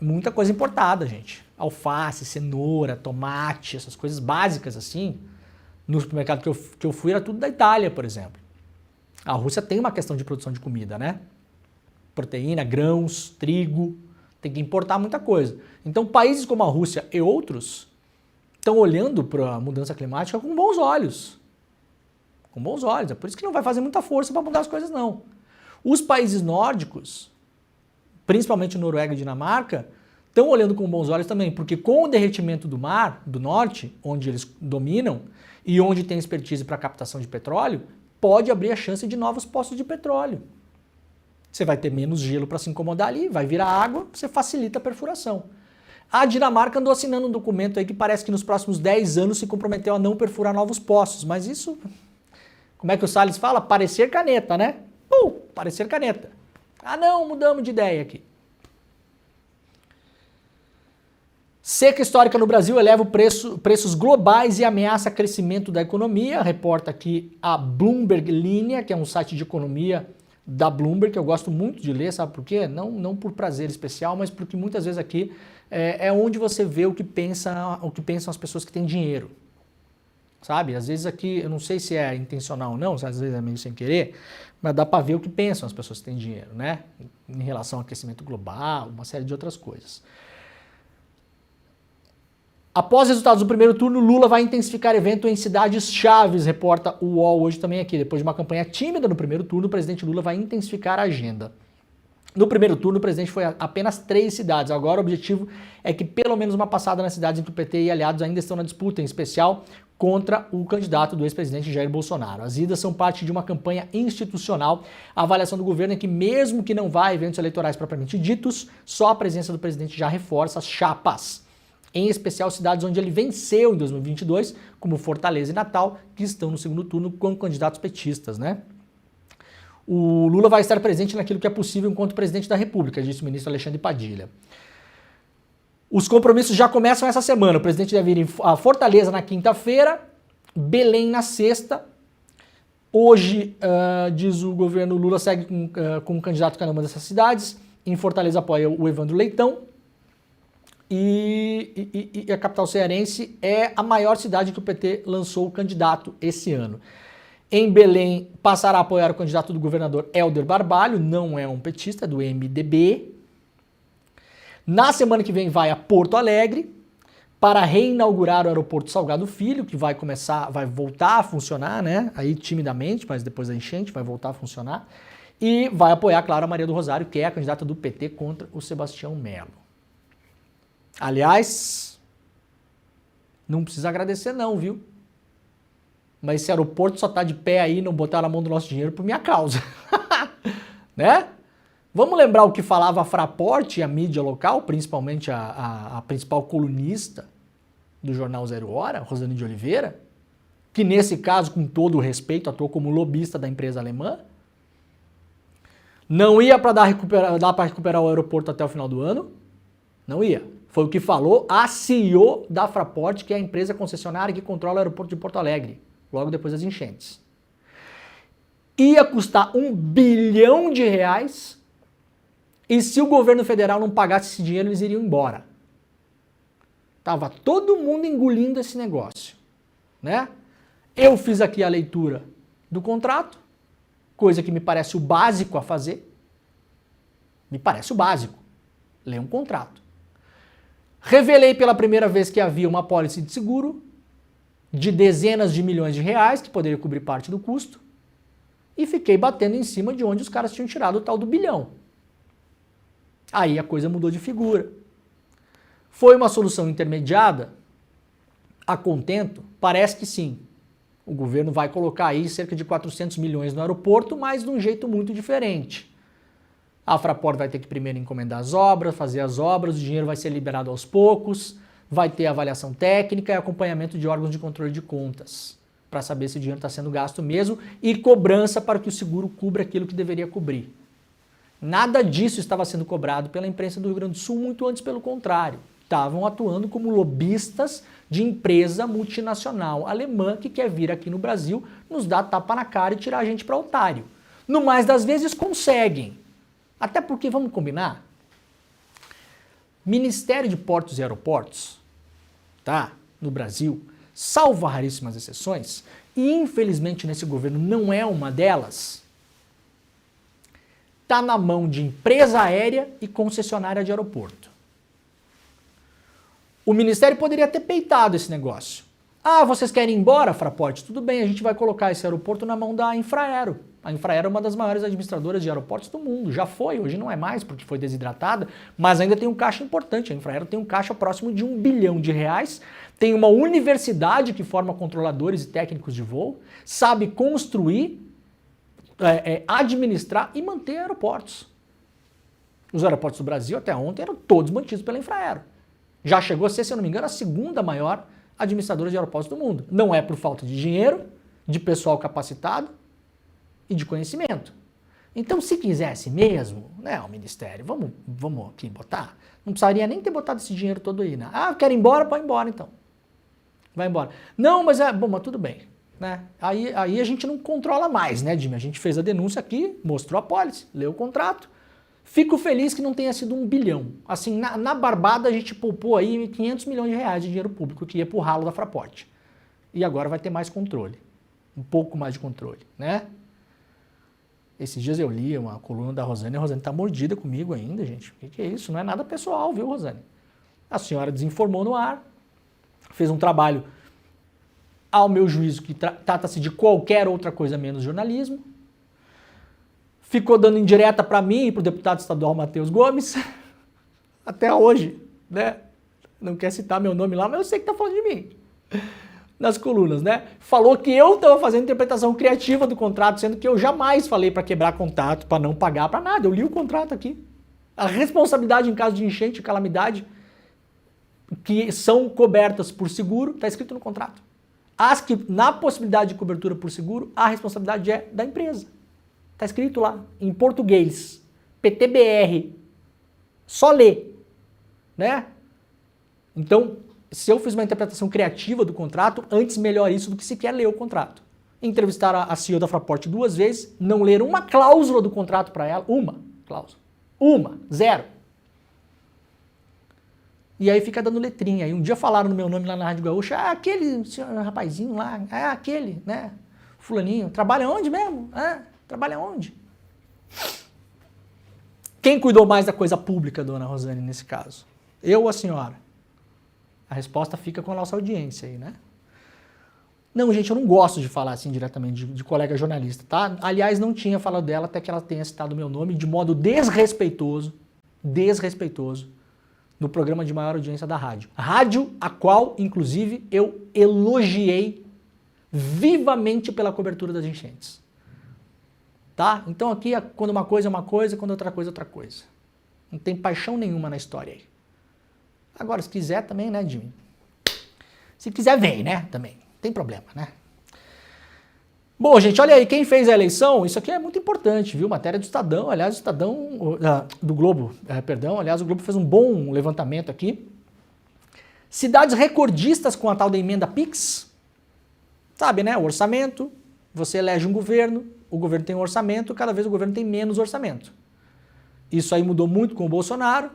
Muita coisa importada, gente. Alface, cenoura, tomate, essas coisas básicas assim. No supermercado que eu fui era tudo da Itália, por exemplo. A Rússia tem uma questão de produção de comida, né? Proteína, grãos, trigo, tem que importar muita coisa. Então países como a Rússia e outros estão olhando para a mudança climática com bons olhos. Com bons olhos. É por isso que não vai fazer muita força para mudar as coisas, não. Os países nórdicos, principalmente Noruega e Dinamarca, estão olhando com bons olhos também, porque com o derretimento do mar do norte, onde eles dominam, e onde tem expertise para captação de petróleo, pode abrir a chance de novos poços de petróleo. Você vai ter menos gelo para se incomodar ali, vai virar água, você facilita a perfuração. A Dinamarca andou assinando um documento aí que parece que nos próximos 10 anos se comprometeu a não perfurar novos poços, mas isso, como é que o Salles fala? Parecer caneta, né? Parecer caneta. Ah não, mudamos de ideia aqui. Seca histórica no Brasil eleva preços globais e ameaça crescimento da economia. Reporta aqui a Bloomberg Linha, que é um site de economia da Bloomberg, que eu gosto muito de ler, sabe por quê? Não por prazer especial, mas porque muitas vezes aqui é onde você vê o que pensam as pessoas que têm dinheiro. Sabe? Às vezes aqui, eu não sei se é intencional ou não, às vezes é meio sem querer, mas dá para ver o que pensam as pessoas que têm dinheiro, né? Em relação ao aquecimento global, uma série de outras coisas. Após resultados do primeiro turno, Lula vai intensificar evento em cidades chaves, reporta o UOL hoje também aqui. Depois de uma campanha tímida no primeiro turno, o presidente Lula vai intensificar a agenda. No primeiro turno, o presidente foi a apenas 3 cidades. Agora o objetivo é que pelo menos uma passada nas cidades em que o PT e aliados ainda estão na disputa, em especial contra o candidato do ex-presidente Jair Bolsonaro. As idas são parte de uma campanha institucional. A avaliação do governo é que mesmo que não vá a eventos eleitorais propriamente ditos, só a presença do presidente já reforça as chapas. Em especial cidades onde ele venceu em 2022, como Fortaleza e Natal, que estão no segundo turno com candidatos petistas, né? O Lula vai estar presente naquilo que é possível enquanto presidente da República, disse o ministro Alexandre Padilha. Os compromissos já começam essa semana. O presidente deve ir a Fortaleza na quinta-feira, Belém na sexta. Hoje, diz o governo, Lula segue com um candidato em cada uma dessas cidades. Em Fortaleza apoia o Evandro Leitão. E a capital cearense é a maior cidade que o PT lançou o candidato esse ano. Em Belém, passará a apoiar o candidato do governador Hélder Barbalho, não é um petista, é do MDB. Na semana que vem vai a Porto Alegre, para reinaugurar o aeroporto Salgado Filho, que vai voltar a funcionar, né? Aí timidamente, mas depois da enchente vai voltar a funcionar. E vai apoiar, claro, a Maria do Rosário, que é a candidata do PT contra o Sebastião Melo. Aliás, não precisa agradecer não, viu? Mas esse aeroporto só tá de pé aí, não botaram a mão do nosso dinheiro por minha causa. Né? Vamos lembrar o que falava a Fraport e a mídia local, principalmente a principal colunista do jornal Zero Hora, Rosane de Oliveira, que nesse caso, com todo o respeito, atuou como lobista da empresa alemã. Não ia para dar para recuperar o aeroporto até o final do ano. Não ia. Foi o que falou a CEO da Fraport, que é a empresa concessionária que controla o aeroporto de Porto Alegre, logo depois das enchentes. Ia custar R$1 bilhão, e se o governo federal não pagasse esse dinheiro, eles iriam embora. Tava todo mundo engolindo esse negócio, né? Eu fiz aqui a leitura do contrato, coisa que me parece o básico a fazer. Me parece o básico. Ler um contrato. Revelei pela primeira vez que havia uma apólice de seguro de dezenas de milhões de reais, que poderia cobrir parte do custo, e fiquei batendo em cima de onde os caras tinham tirado o tal do bilhão. Aí a coisa mudou de figura. Foi uma solução intermediada? A contento? Parece que sim. O governo vai colocar aí cerca de 400 milhões no aeroporto, mas de um jeito muito diferente. A Fraport vai ter que primeiro encomendar as obras, fazer as obras, o dinheiro vai ser liberado aos poucos, vai ter avaliação técnica e acompanhamento de órgãos de controle de contas, para saber se o dinheiro está sendo gasto mesmo, e cobrança para que o seguro cubra aquilo que deveria cobrir. Nada disso estava sendo cobrado pela imprensa do Rio Grande do Sul, muito antes pelo contrário. Estavam atuando como lobistas de empresa multinacional alemã que quer vir aqui no Brasil, nos dar tapa na cara e tirar a gente para otário. No mais das vezes conseguem. Até porque, vamos combinar, Ministério de Portos e Aeroportos, tá, no Brasil, salvo raríssimas exceções, e infelizmente nesse governo não é uma delas, está na mão de empresa aérea e concessionária de aeroporto. O Ministério poderia ter peitado esse negócio. Ah, vocês querem ir embora, Fraport? Tudo bem, a gente vai colocar esse aeroporto na mão da Infraero. A Infraero é uma das maiores administradoras de aeroportos do mundo. Já foi, hoje não é mais porque foi desidratada, mas ainda tem um caixa importante. A Infraero tem um caixa próximo de R$1 bilhão, tem uma universidade que forma controladores e técnicos de voo, sabe construir, administrar e manter aeroportos. Os aeroportos do Brasil até ontem eram todos mantidos pela Infraero. Já chegou a ser, se eu não me engano, a segunda maior administradora de aeroportos do mundo. Não é por falta de dinheiro, de pessoal capacitado e de conhecimento. Então, se quisesse mesmo, né, o Ministério, vamos aqui botar, não precisaria nem ter botado esse dinheiro todo aí, né? Ah, quer ir embora? Pode ir embora então. Vai embora. Não, mas mas tudo bem. Né? Aí a gente não controla mais, né, Jimmy? A gente fez a denúncia aqui, mostrou a pólice, leu o contrato. Fico feliz que não tenha sido R$1 bilhão. Assim, na barbada a gente poupou aí R$500 milhões de dinheiro público que ia pro ralo da Fraport. E agora vai ter mais controle. Um pouco mais de controle, né? Esses dias eu li uma coluna da Rosane, a Rosane tá mordida comigo ainda, gente. O que é isso? Não é nada pessoal, viu, Rosane? A senhora desinformou no ar, fez um trabalho, ao meu juízo, que trata-se de qualquer outra coisa menos jornalismo. Ficou dando indireta para mim e para o deputado estadual Matheus Gomes, até hoje, né? Não quer citar meu nome lá, mas eu sei que tá falando de mim. Nas colunas, né? Falou que eu estava fazendo interpretação criativa do contrato, sendo que eu jamais falei para quebrar contato, para não pagar, para nada. Eu li o contrato aqui. A responsabilidade em caso de enchente e calamidade que são cobertas por seguro, está escrito no contrato. As que, na possibilidade de cobertura por seguro, a responsabilidade é da empresa. Está escrito lá, em português, PTBR. Só lê, né? Então, se eu fiz uma interpretação criativa do contrato, antes melhor isso do que sequer ler o contrato. Entrevistaram a CEO da Fraport 2 vezes, não leram uma cláusula do contrato para ela, uma cláusula. Zero. E aí fica dando letrinha. E um dia falaram no meu nome lá na Rádio Gaúcha, aquele senhor, rapazinho lá, aquele, né, fulaninho, trabalha onde mesmo? Trabalha onde? Quem cuidou mais da coisa pública, dona Rosane, nesse caso? Eu ou a senhora? A resposta fica com a nossa audiência aí, né? Não, gente, eu não gosto de falar assim diretamente de colega jornalista, tá? Aliás, não tinha falado dela até que ela tenha citado meu nome de modo desrespeitoso, no programa de maior audiência da rádio. Rádio a qual, inclusive, eu elogiei vivamente pela cobertura das enchentes. Tá? Então aqui, quando uma coisa é uma coisa, quando outra coisa é outra coisa. Não tem paixão nenhuma na história aí. Agora, se quiser também, né, Jimmy? Se quiser, vem, né, também. Tem problema, né? Bom, gente, olha aí, quem fez a eleição, isso aqui é muito importante, viu? Matéria do Estadão, aliás, o Estadão, do Globo, aliás, o Globo fez um bom levantamento aqui. Cidades recordistas com a tal da emenda PIX, sabe, né? O orçamento, você elege um governo, o governo tem um orçamento, cada vez o governo tem menos orçamento. Isso aí mudou muito com o Bolsonaro,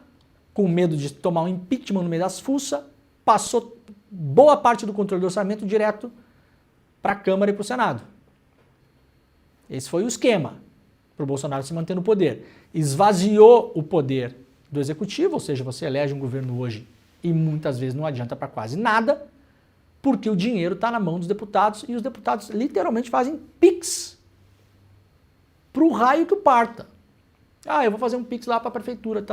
com medo de tomar um impeachment no meio das fuças, passou boa parte do controle do orçamento direto para a Câmara e para o Senado. Esse foi o esquema para o Bolsonaro se manter no poder. Esvaziou o poder do Executivo, ou seja, você elege um governo hoje e muitas vezes não adianta para quase nada, porque o dinheiro está na mão dos deputados e os deputados literalmente fazem PIX para o raio que o parta. Ah, eu vou fazer um PIX lá para a prefeitura.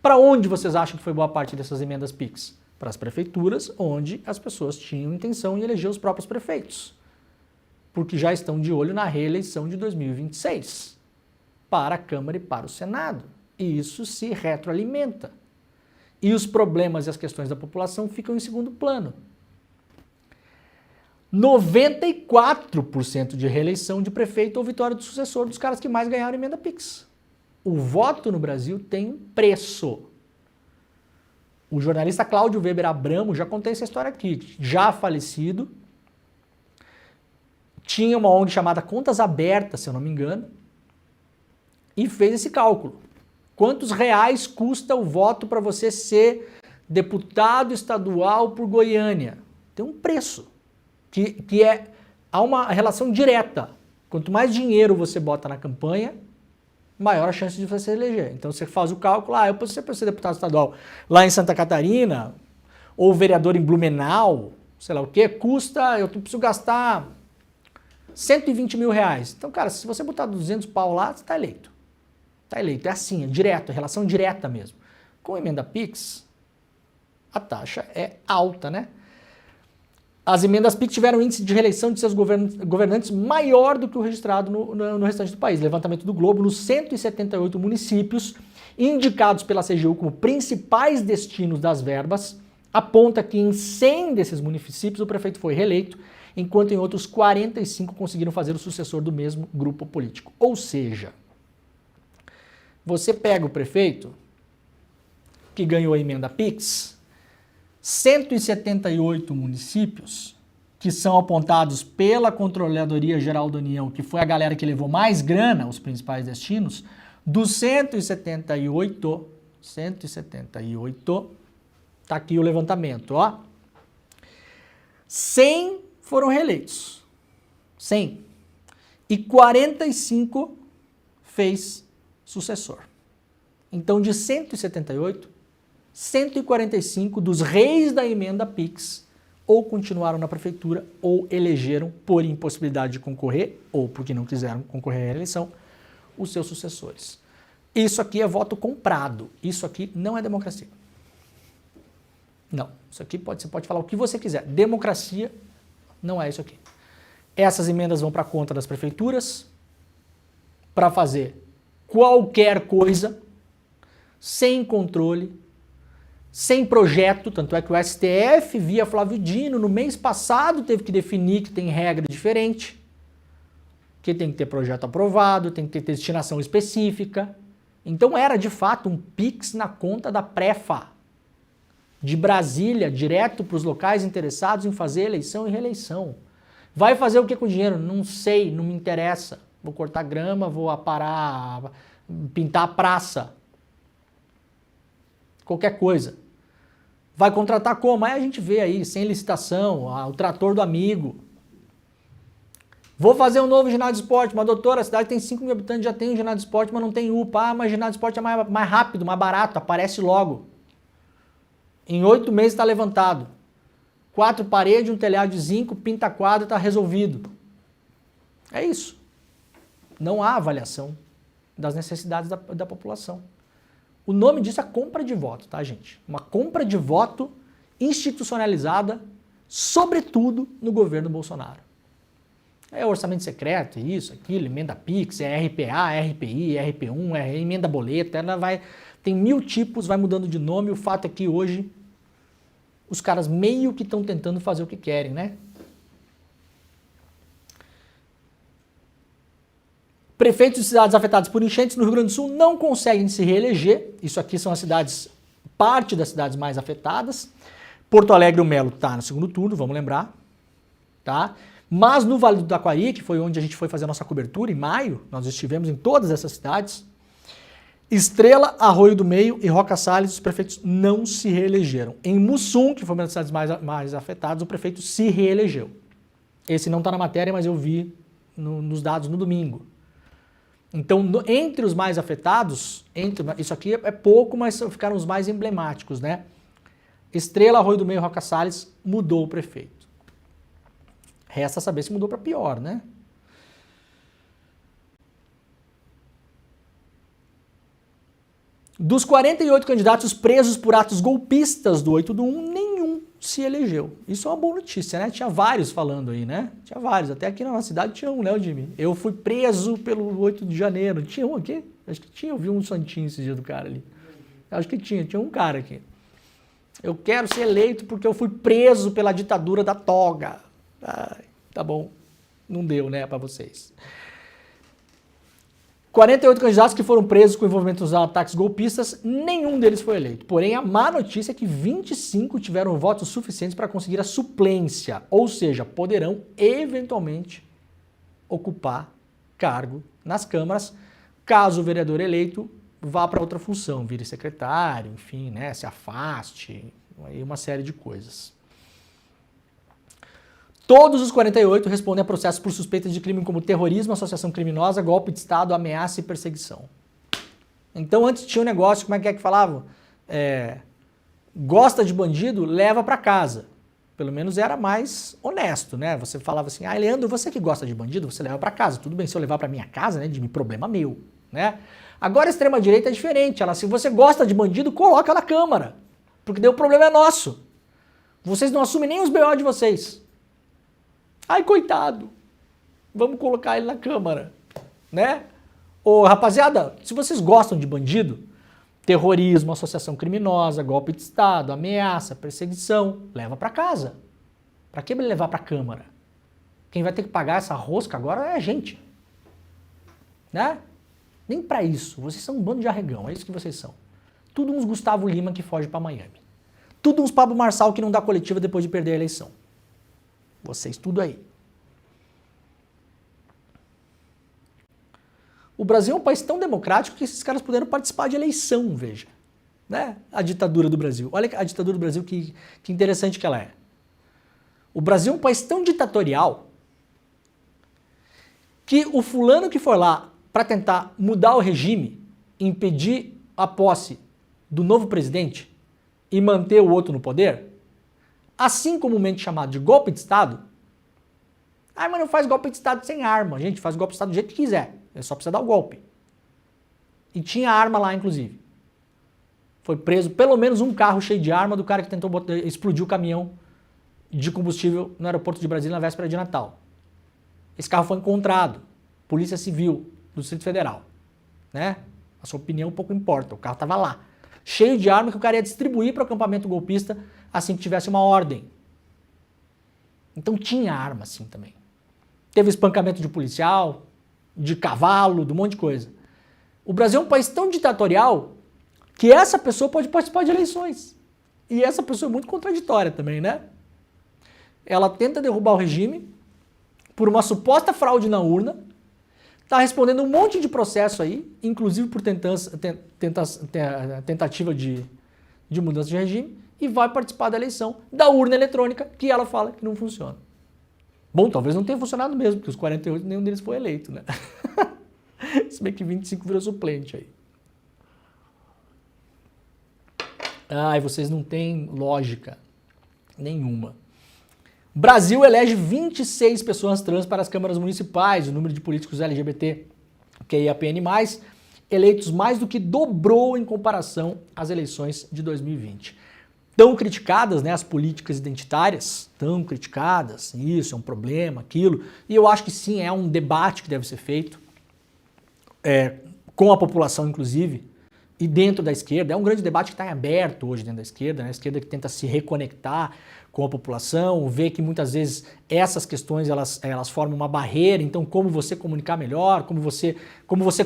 Para onde vocês acham que foi boa parte dessas emendas PIX? Para as prefeituras, onde as pessoas tinham intenção de eleger os próprios prefeitos, porque já estão de olho na reeleição de 2026, para a Câmara e para o Senado. E isso se retroalimenta. E os problemas e as questões da população ficam em segundo plano. 94% de reeleição de prefeito ou vitória do sucessor dos caras que mais ganharam emenda PIX. O voto no Brasil tem um preço. O jornalista Cláudio Weber Abramo, já contei essa história aqui, já falecido, tinha uma ONG chamada Contas Abertas, se eu não me engano, e fez esse cálculo. Quantos reais custa o voto para você ser deputado estadual por Goiânia? Tem um preço, há uma relação direta. Quanto mais dinheiro você bota na campanha, maior a chance de você eleger. Então você faz o cálculo, eu posso ser deputado estadual lá em Santa Catarina, ou vereador em Blumenau, sei lá o que, eu preciso gastar 120 mil reais. Então, cara, se você botar 200 pau lá, você está eleito. Está eleito, é assim, é direto, é relação direta mesmo. Com emenda PIX, a taxa é alta, né? As emendas PIX tiveram índice de reeleição de seus governantes maior do que o registrado no restante do país. Levantamento do Globo, nos 178 municípios indicados pela CGU como principais destinos das verbas, aponta que em 100 desses municípios o prefeito foi reeleito, enquanto em outros 45 conseguiram fazer o sucessor do mesmo grupo político. Ou seja, você pega o prefeito que ganhou a emenda PIX, 178 municípios, que são apontados pela Controladoria Geral da União, que foi a galera que levou mais grana, os principais destinos, dos 178, tá aqui o levantamento, ó. 100 foram reeleitos. 100. E 45 fez sucessor. Então, de 178, 145 dos reis da emenda PIX ou continuaram na prefeitura ou elegeram, por impossibilidade de concorrer ou porque não quiseram concorrer à eleição, os seus sucessores. Isso aqui é voto comprado. Isso aqui não é democracia. Não. Isso aqui você pode falar o que você quiser. Democracia não é isso aqui. Essas emendas vão para a conta das prefeituras para fazer qualquer coisa sem controle, sem projeto, tanto é que o STF, via Flávio Dino, no mês passado teve que definir que tem regra diferente, que tem que ter projeto aprovado, tem que ter destinação específica. Então era de fato um PIX na conta da Prefa, de Brasília, direto para os locais interessados em fazer eleição e reeleição. Vai fazer o que com o dinheiro? Não sei, não me interessa. Vou cortar grama, vou aparar, pintar a praça. Qualquer coisa. Vai contratar como? Aí a gente vê aí, sem licitação, o trator do amigo. Vou fazer um novo ginásio de esporte, mas doutora, a cidade tem 5 mil habitantes, já tem um ginásio de esporte, mas não tem UPA. Mas ginásio de esporte é mais rápido, mais barato, aparece logo. Em 8 meses está levantado. 4 paredes, um telhado de zinco, pinta quadro, está resolvido. É isso. Não há avaliação das necessidades da população. O nome disso é compra de voto, tá, gente? Uma compra de voto institucionalizada, sobretudo no governo Bolsonaro. É orçamento secreto, isso, aquilo, emenda PIX, é RPA, RPI, RP1, é emenda boleta, ela vai, tem 1000 tipos, vai mudando de nome. O fato é que hoje os caras meio que estão tentando fazer o que querem, né? Prefeitos de cidades afetadas por enchentes no Rio Grande do Sul não conseguem se reeleger. Isso aqui são as cidades, parte das cidades mais afetadas. Porto Alegre, o Melo está no segundo turno, vamos lembrar, tá? Mas no Vale do Taquari, que foi onde a gente foi fazer a nossa cobertura, em maio, nós estivemos em todas essas cidades. Estrela, Arroio do Meio e Roca Salles, os prefeitos não se reelegeram. Em Mussum, que foi uma das cidades mais afetadas, o prefeito se reelegeu. Esse não está na matéria, mas eu vi nos dados no domingo. Então, entre os mais afetados, isso aqui é pouco, mas ficaram os mais emblemáticos, né? Estrela, Arroio do Meio e Roca Salles mudou o prefeito. Resta saber se mudou para pior, né? Dos 48 candidatos presos por atos golpistas do 8 do 1, nenhum se elegeu. Isso é uma boa notícia, né? Tinha vários falando aí, né? Tinha vários. Até aqui na nossa cidade tinha um, né, Jimmy? Eu fui preso pelo 8 de janeiro. Tinha um aqui? Acho que tinha. Eu vi um santinho esse dia do cara ali. Acho que tinha um cara aqui. Eu quero ser eleito porque eu fui preso pela ditadura da toga. Ai, tá bom. Não deu, né, pra vocês. 48 candidatos que foram presos com envolvimento nos ataques golpistas, nenhum deles foi eleito. Porém, a má notícia é que 25 tiveram votos suficientes para conseguir a suplência, ou seja, poderão eventualmente ocupar cargo nas câmaras, caso o vereador eleito vá para outra função, vire secretário, enfim, né, se afaste, aí uma série de coisas. Todos os 48 respondem a processos por suspeitas de crime como terrorismo, associação criminosa, golpe de Estado, ameaça e perseguição. Então antes tinha um negócio, como é que falavam? Gosta de bandido, leva para casa. Pelo menos era mais honesto, né? Você falava assim, Leandro, você que gosta de bandido, você leva para casa. Tudo bem se eu levar para minha casa, né? De problema meu, né? Agora a extrema-direita é diferente. Se você gosta de bandido, coloca na Câmara. Porque daí o problema é nosso. Vocês não assumem nem os BO de vocês. Ai, coitado, vamos colocar ele na Câmara, né? Ô, rapaziada, se vocês gostam de bandido, terrorismo, associação criminosa, golpe de Estado, ameaça, perseguição, leva para casa. Para que levar para a Câmara? Quem vai ter que pagar essa rosca agora é a gente, né? Nem para isso, vocês são um bando de arregão, é isso que vocês são. Tudo uns Gustavo Lima que foge para Miami. Tudo uns Pablo Marçal que não dá coletiva depois de perder a eleição. Vocês, tudo aí. O Brasil é um país tão democrático que esses caras puderam participar de eleição, veja. Né? A ditadura do Brasil. Olha a ditadura do Brasil, que interessante que ela é. O Brasil é um país tão ditatorial que o fulano que foi lá para tentar mudar o regime, impedir a posse do novo presidente e manter o outro no poder, assim comumente chamado de golpe de Estado, mas não faz golpe de Estado sem arma. A gente faz golpe de Estado do jeito que quiser. É só precisa dar o golpe. E tinha arma lá, inclusive. Foi preso pelo menos um carro cheio de arma do cara que tentou explodir o caminhão de combustível no aeroporto de Brasília na véspera de Natal. Esse carro foi encontrado. Polícia Civil do Distrito Federal. Né? A sua opinião pouco importa. O carro estava lá. Cheio de arma que o cara ia distribuir para o acampamento golpista assim que tivesse uma ordem. Então tinha arma assim também. Teve espancamento de policial, de cavalo, de um monte de coisa. O Brasil é um país tão ditatorial que essa pessoa pode participar de eleições. E essa pessoa é muito contraditória também, né? Ela tenta derrubar o regime por uma suposta fraude na urna, está respondendo um monte de processo aí, inclusive por tentativa de mudança de regime, e vai participar da eleição da urna eletrônica, que ela fala que não funciona. Bom, talvez não tenha funcionado mesmo, porque os 48 nenhum deles foi eleito, né? Se bem que 25 virou suplente aí. Ai, vocês não têm lógica nenhuma. Brasil elege 26 pessoas trans para as câmaras municipais. O número de políticos LGBT QIAPN+, eleitos mais do que dobrou em comparação às eleições de 2020. Tão criticadas, né, as políticas identitárias, tão criticadas, isso é um problema, aquilo, e eu acho que sim, é um debate que deve ser feito com a população, inclusive, e dentro da esquerda. É um grande debate que está em aberto hoje dentro da esquerda, né? A esquerda que tenta se reconectar com a população, vê que muitas vezes essas questões elas formam uma barreira, então como você comunicar melhor, como você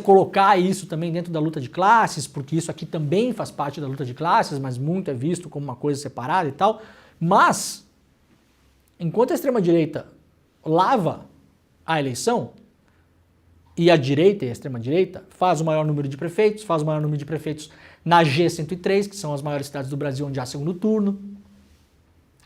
colocar isso também dentro da luta de classes, porque isso aqui também faz parte da luta de classes, mas muito é visto como uma coisa separada e tal. Mas, enquanto a extrema-direita lava a eleição, e a direita e a extrema-direita faz o maior número de prefeitos, na G103, que são as maiores cidades do Brasil onde há segundo turno.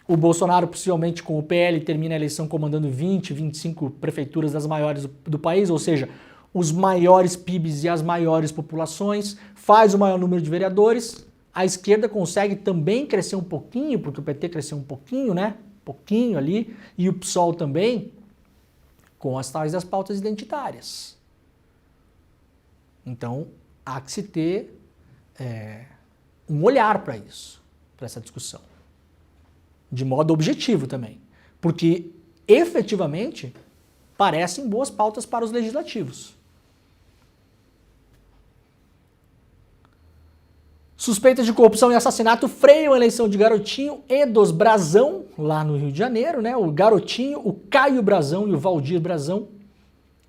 O Bolsonaro, possivelmente com o PL, termina a eleição comandando 20, 25 prefeituras das maiores do país, ou seja, os maiores PIBs e as maiores populações, faz o maior número de vereadores. A esquerda consegue também crescer um pouquinho, porque o PT cresceu um pouquinho, né? Pouquinho ali, e o PSOL também, com as tais das pautas identitárias. Então, há que se ter um olhar para isso, para essa discussão. De modo objetivo também. Porque, efetivamente, parecem boas pautas para os legislativos. Suspeitas de corrupção e assassinato freiam a eleição de Garotinho e dos Brazão, lá no Rio de Janeiro, né? O Garotinho, o Caio Brazão e o Valdir Brazão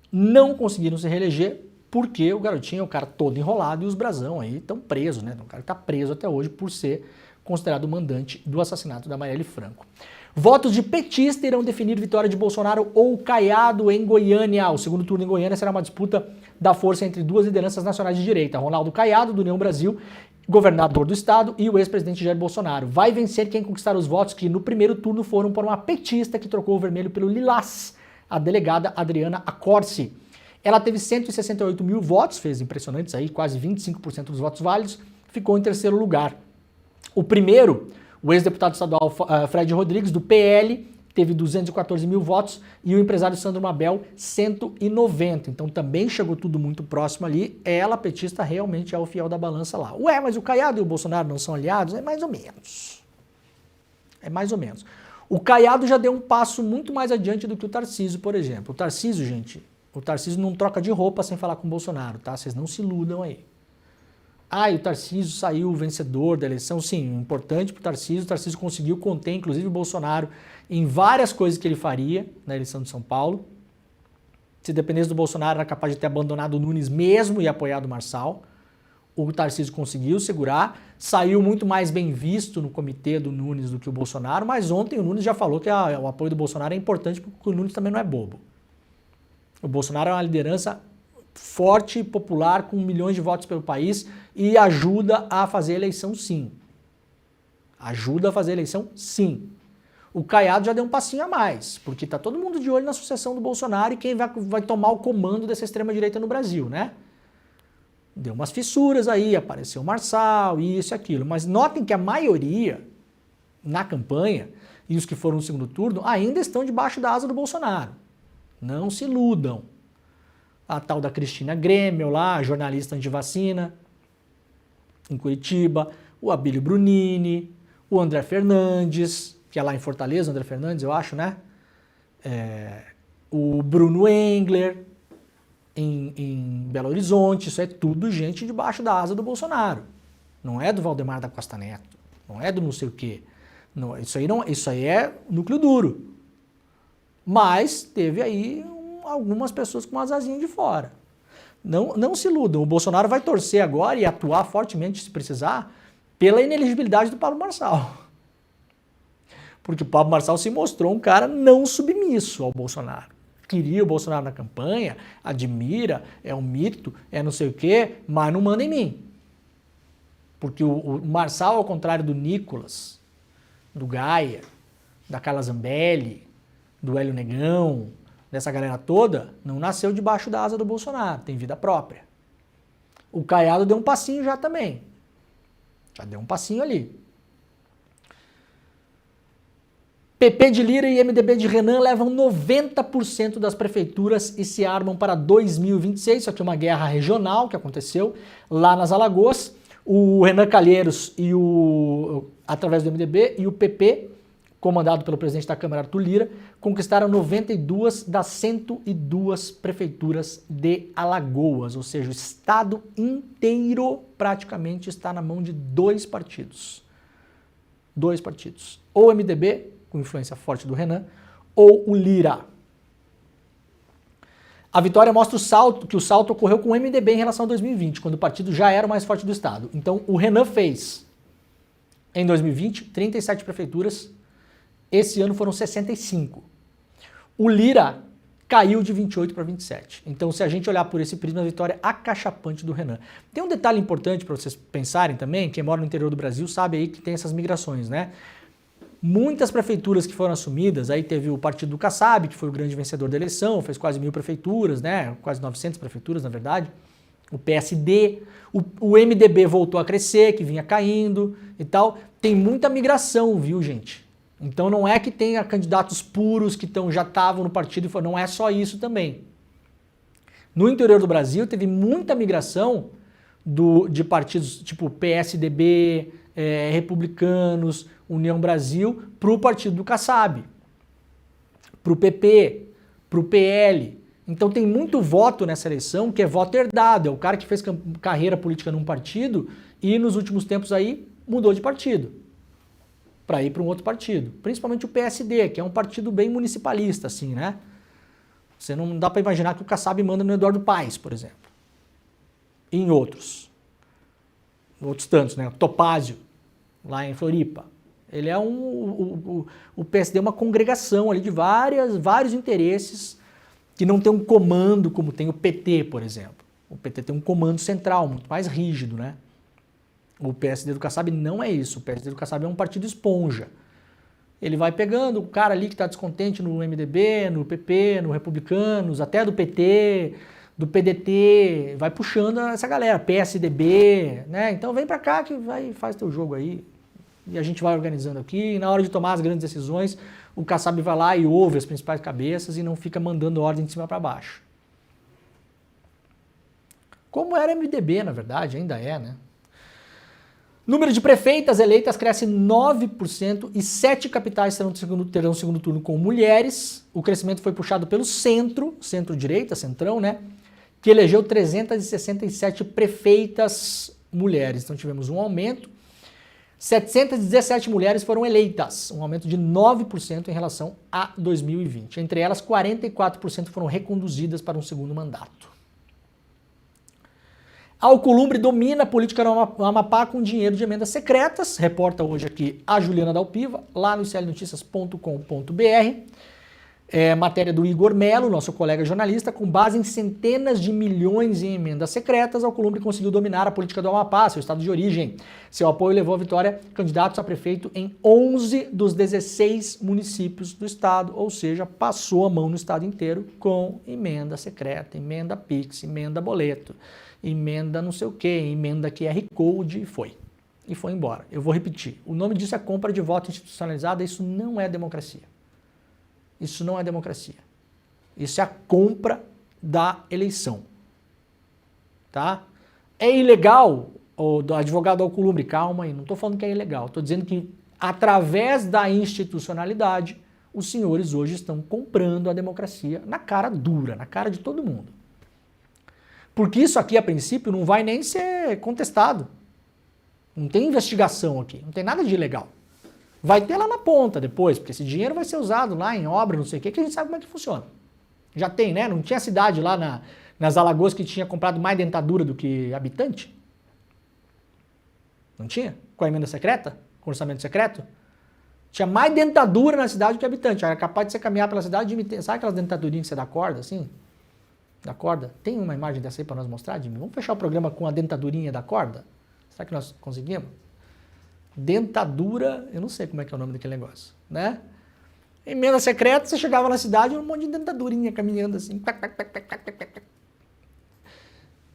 não conseguiram se reeleger porque o Garotinho é um cara todo enrolado e os Brazão aí estão presos, né? O cara está preso até hoje por ser considerado o mandante do assassinato da Marielle Franco. Votos de petista irão definir vitória de Bolsonaro ou Caiado em Goiânia. O segundo turno em Goiânia será uma disputa da força entre duas lideranças nacionais de direita. Ronaldo Caiado, do União Brasil, governador do estado, e o ex-presidente Jair Bolsonaro. Vai vencer quem conquistar os votos que no primeiro turno foram por uma petista que trocou o vermelho pelo lilás, a delegada Adriana Accorsi. Ela teve 168 mil votos, fez impressionantes aí, quase 25% dos votos válidos, ficou em terceiro lugar. O primeiro, o ex-deputado estadual Fred Rodrigues, do PL, teve 214 mil votos, e o empresário Sandro Mabel, 190. Então também chegou tudo muito próximo ali. Ela, petista, realmente é o fiel da balança lá. Ué, mas o Caiado e o Bolsonaro não são aliados? É mais ou menos. É mais ou menos. O Caiado já deu um passo muito mais adiante do que o Tarcísio, por exemplo. O Tarcísio, gente, o Tarcísio não troca de roupa sem falar com o Bolsonaro, tá? Vocês não se iludam aí. Ah, e o Tarcísio saiu vencedor da eleição. Sim, importante para o Tarcísio conseguiu conter, inclusive, o Bolsonaro em várias coisas que ele faria na eleição de São Paulo. Se dependesse do Bolsonaro, era capaz de ter abandonado o Nunes mesmo e apoiado o Marçal. O Tarcísio conseguiu segurar, saiu muito mais bem visto no comitê do Nunes do que o Bolsonaro, mas ontem o Nunes já falou que o apoio do Bolsonaro é importante porque o Nunes também não é bobo. O Bolsonaro é uma liderança forte, popular, com milhões de votos pelo país e ajuda a fazer eleição, sim. Ajuda a fazer eleição, sim. O Caiado já deu um passinho a mais, porque tá todo mundo de olho na sucessão do Bolsonaro e quem vai tomar o comando dessa extrema-direita no Brasil, né? Deu umas fissuras aí, apareceu o Marçal, isso e aquilo. Mas notem que a maioria na campanha e os que foram no segundo turno ainda estão debaixo da asa do Bolsonaro. Não se iludam. A tal da Cristina Grêmio lá, jornalista antivacina, em Curitiba, o Abílio Brunini, o André Fernandes, que é lá em Fortaleza, o André Fernandes, eu acho, né? O Bruno Engler, em Belo Horizonte, isso é tudo gente debaixo da asa do Bolsonaro. Não é do Valdemar da Costa Neto, não é do não sei o quê. Não, isso aí é núcleo duro. Mas teve aí algumas pessoas com umas asinhas de fora. Não se iludam, o Bolsonaro vai torcer agora e atuar fortemente, se precisar, pela inelegibilidade do Pablo Marçal. Porque o Pablo Marçal se mostrou um cara não submisso ao Bolsonaro. Queria o Bolsonaro na campanha, admira, é um mito, é não sei o quê, mas não manda em mim. Porque o Marçal, ao contrário do Nicolas, do Gaia, da Carla Zambelli, do Hélio Negão, dessa galera toda, não nasceu debaixo da asa do Bolsonaro, tem vida própria. O Caiado deu um passinho já também. Já deu um passinho ali. PP de Lira e MDB de Renan levam 90% das prefeituras e se armam para 2026. Isso aqui é uma guerra regional que aconteceu lá nas Alagoas. O Renan Calheiros, através do MDB, e o PP, comandado pelo presidente da Câmara, Arthur Lira, conquistaram 92 das 102 prefeituras de Alagoas. Ou seja, o estado inteiro praticamente está na mão de 2 partidos. 2 partidos. Ou o MDB, com influência forte do Renan, ou o Lira. A vitória mostra que o salto ocorreu com o MDB em relação a 2020, quando o partido já era o mais forte do estado. Então, o Renan fez, em 2020, 37 prefeituras, esse ano foram 65. O Lira caiu de 28 para 27. Então, se a gente olhar por esse prisma, a vitória é acachapante do Renan. Tem um detalhe importante para vocês pensarem também, quem mora no interior do Brasil sabe aí que tem essas migrações, né? Muitas prefeituras que foram assumidas, aí teve o partido do Kassab, que foi o grande vencedor da eleição, fez quase 1000 prefeituras, né? Quase 900 prefeituras, na verdade. O PSD, o MDB voltou a crescer, que vinha caindo e tal. Tem muita migração, viu, gente? Então não é que tenha candidatos puros que já estavam no partido, não é só isso também. No interior do Brasil teve muita migração de partidos tipo PSDB, Republicanos, União Brasil, para o partido do Kassab, para o PP, para o PL. Então tem muito voto nessa eleição que é voto herdado, é o cara que fez carreira política num partido e nos últimos tempos aí mudou de partido para ir para um outro partido. Principalmente o PSD, que é um partido bem municipalista, assim, né? Você não dá para imaginar que o Kassab manda no Eduardo Paes, por exemplo. E em outros tantos, né? O Topázio, lá em Floripa. Ele é o PSD é uma congregação ali de vários interesses que não tem um comando como tem o PT, por exemplo. O PT tem um comando central, muito mais rígido, né? O PSD do Kassab não é isso. O PSD do Kassab é um partido esponja. Ele vai pegando o cara ali que está descontente no MDB, no PP, no Republicanos, até do PT, do PDT, vai puxando essa galera, PSDB, né? Então vem pra cá que faz teu jogo aí. E a gente vai organizando aqui, e na hora de tomar as grandes decisões, o Kassab vai lá e ouve as principais cabeças e não fica mandando ordem de cima para baixo. Como era MDB, na verdade, ainda é, né? Número de prefeitas eleitas cresce 9% e 7 capitais terão segundo turno com mulheres. O crescimento foi puxado pelo centro-direita, centrão, né? Que elegeu 367 prefeitas mulheres. Então tivemos um aumento. 717 mulheres foram eleitas, um aumento de 9% em relação a 2020. Entre elas, 44% foram reconduzidas para um segundo mandato. Alcolumbre domina a política no Amapá com dinheiro de emendas secretas, reporta hoje aqui a Juliana Dalpiva, lá no iclnoticias.com.br. Matéria do Igor Melo, nosso colega jornalista, com base em centenas de milhões em emendas secretas, Alcolumbre conseguiu dominar a política do Amapá, seu estado de origem. Seu apoio levou à vitória candidatos a prefeito em 11 dos 16 municípios do estado, ou seja, passou a mão no estado inteiro com emenda secreta, emenda Pix, emenda boleto, emenda não sei o que, emenda QR Code, e foi embora. Eu vou repetir, o nome disso é compra de voto institucionalizada, isso não é democracia. Isso não é democracia. Isso é a compra da eleição. Tá? É ilegal, o advogado Alcolumbre, calma aí, não estou falando que é ilegal, estou dizendo que através da institucionalidade, os senhores hoje estão comprando a democracia na cara dura, na cara de todo mundo. Porque isso aqui, a princípio, não vai nem ser contestado. Não tem investigação aqui, não tem nada de ilegal. Vai ter lá na ponta depois, porque esse dinheiro vai ser usado lá em obra, não sei o que a gente sabe como é que funciona. Já tem, né? Não tinha cidade lá nas Alagoas que tinha comprado mais dentadura do que habitante? Não tinha? Com a emenda secreta? Com orçamento secreto? Tinha mais dentadura na cidade do que habitante. Era capaz de você caminhar pela cidade e sabe aquelas dentadurinhas que você dá corda, assim? Da corda? Tem uma imagem dessa aí para nós mostrar, Jimmy? Vamos fechar o programa com a dentadurinha da corda? Será que nós conseguimos? Dentadura, eu não sei como é que é o nome daquele negócio, né? Emenda secreta, você chegava na cidade, um monte de dentadurinha caminhando assim.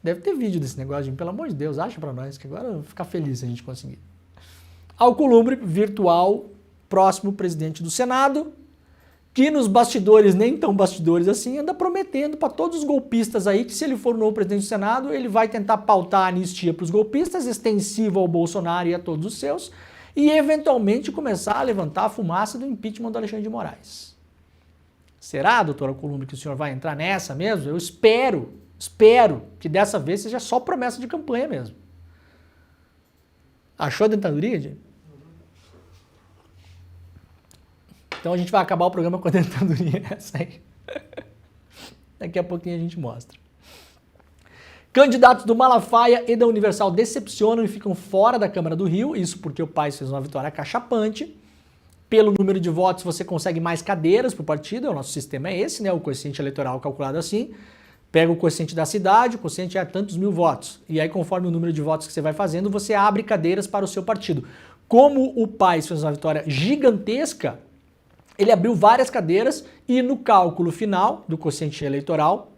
Deve ter vídeo desse negócio, Jimmy. Pelo amor de Deus, acha pra nós, que agora eu vou ficar feliz se a gente conseguir. Alcolumbre virtual, próximo presidente do Senado, que nos bastidores, nem tão bastidores assim, anda prometendo para todos os golpistas aí que se ele for o novo presidente do Senado, ele vai tentar pautar a anistia para os golpistas, extensiva ao Bolsonaro e a todos os seus, e eventualmente começar a levantar a fumaça do impeachment do Alexandre de Moraes. Será, doutor Alcolumbre, que o senhor vai entrar nessa mesmo? Eu espero que dessa vez seja só promessa de campanha mesmo. Achou a dentadurinha, gente? Então a gente vai acabar o programa com a dentadurinha essa aí. Daqui a pouquinho a gente mostra. Candidatos do Malafaia e da Universal decepcionam e ficam fora da Câmara do Rio, isso porque o Paes fez uma vitória cachapante. Pelo número de votos você consegue mais cadeiras para o partido, o nosso sistema é esse, né? O coeficiente eleitoral calculado assim. Pega o coeficiente da cidade, o coeficiente é tantos mil votos. E aí, conforme o número de votos que você vai fazendo, você abre cadeiras para o seu partido. Como o Paes fez uma vitória gigantesca, ele abriu várias cadeiras e no cálculo final do quociente eleitoral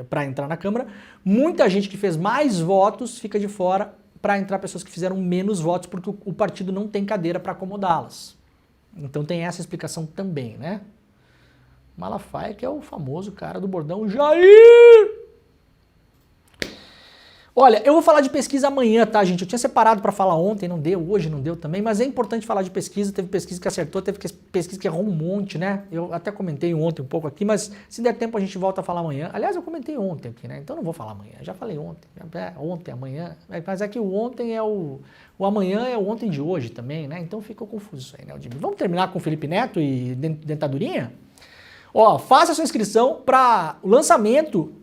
para entrar na Câmara, muita gente que fez mais votos fica de fora para entrar pessoas que fizeram menos votos porque o partido não tem cadeira para acomodá-las. Então tem essa explicação também, né? Malafaia, que é o famoso cara do bordão Jair! Olha, eu vou falar de pesquisa amanhã, tá, gente? Eu tinha separado para falar ontem, não deu, hoje não deu também, mas é importante falar de pesquisa. Teve pesquisa que acertou, teve pesquisa que errou um monte, né? Eu até comentei ontem um pouco aqui, mas se der tempo a gente volta a falar amanhã. Aliás, eu comentei ontem aqui, né? Então não vou falar amanhã, já falei ontem. Ontem, amanhã, mas é que o ontem é o amanhã é o ontem de hoje também, né? Então ficou confuso isso aí, né, Aldimir? Vamos terminar com o Felipe Neto e dentadurinha? Ó, faça a sua inscrição para o lançamento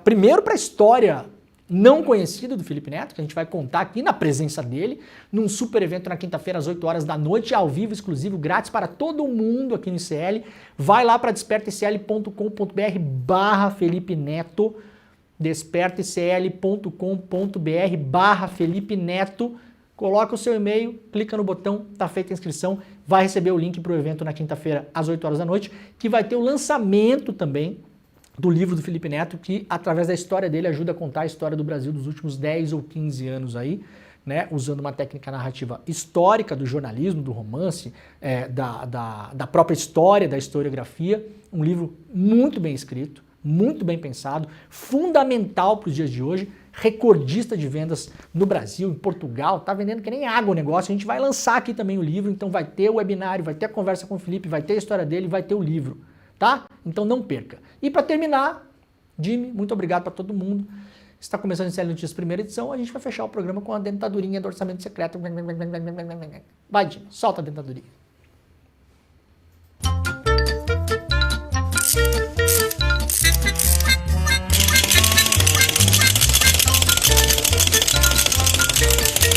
primeiro para a história não conhecida do Felipe Neto, que a gente vai contar aqui na presença dele, num super evento na quinta-feira às 8 horas da noite, ao vivo, exclusivo, grátis para todo mundo aqui no ICL. Vai lá para despertaicl.com.br/Felipe Neto, despertaicl.com.br/Felipe Neto. Coloca o seu e-mail, clica no botão, tá feita a inscrição, vai receber o link para o evento na quinta-feira às 8 horas da noite, que vai ter o lançamento também do livro do Felipe Neto, que através da história dele ajuda a contar a história do Brasil dos últimos 10 ou 15 anos aí, né, usando uma técnica narrativa histórica do jornalismo, do romance, da própria história, da historiografia. Um livro muito bem escrito, muito bem pensado, fundamental para os dias de hoje, recordista de vendas no Brasil, em Portugal, tá vendendo que nem água o negócio. A gente vai lançar aqui também o livro, então vai ter o webinário, vai ter a conversa com o Felipe, vai ter a história dele, vai ter o livro, tá? Então não perca. E para terminar, Jimmy, muito obrigado para todo mundo. Está começando a ICL Notícias primeira edição, a gente vai fechar o programa com a dentadurinha do orçamento secreto. Vai, Jimmy, solta a dentadurinha.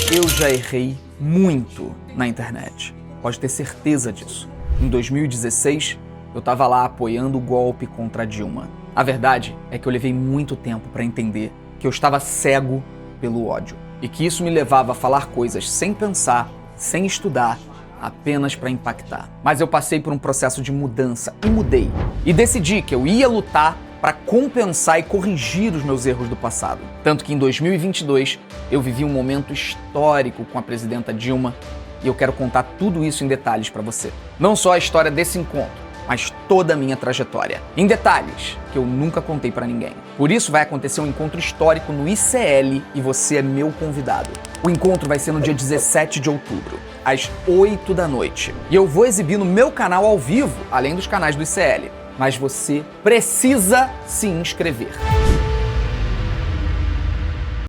Eu já errei muito na internet, pode ter certeza disso. Em 2016, eu estava lá apoiando o golpe contra a Dilma. A verdade é que eu levei muito tempo para entender que eu estava cego pelo ódio e que isso me levava a falar coisas sem pensar, sem estudar, apenas para impactar. Mas eu passei por um processo de mudança e mudei. E decidi que eu ia lutar para compensar e corrigir os meus erros do passado. Tanto que em 2022 eu vivi um momento histórico com a presidenta Dilma e eu quero contar tudo isso em detalhes para você. Não só a história desse encontro, mas toda a minha trajetória. Em detalhes que eu nunca contei para ninguém. Por isso vai acontecer um encontro histórico no ICL e você é meu convidado. O encontro vai ser no dia 17 de outubro, às 8 da noite. E eu vou exibir no meu canal ao vivo, além dos canais do ICL. Mas você precisa se inscrever.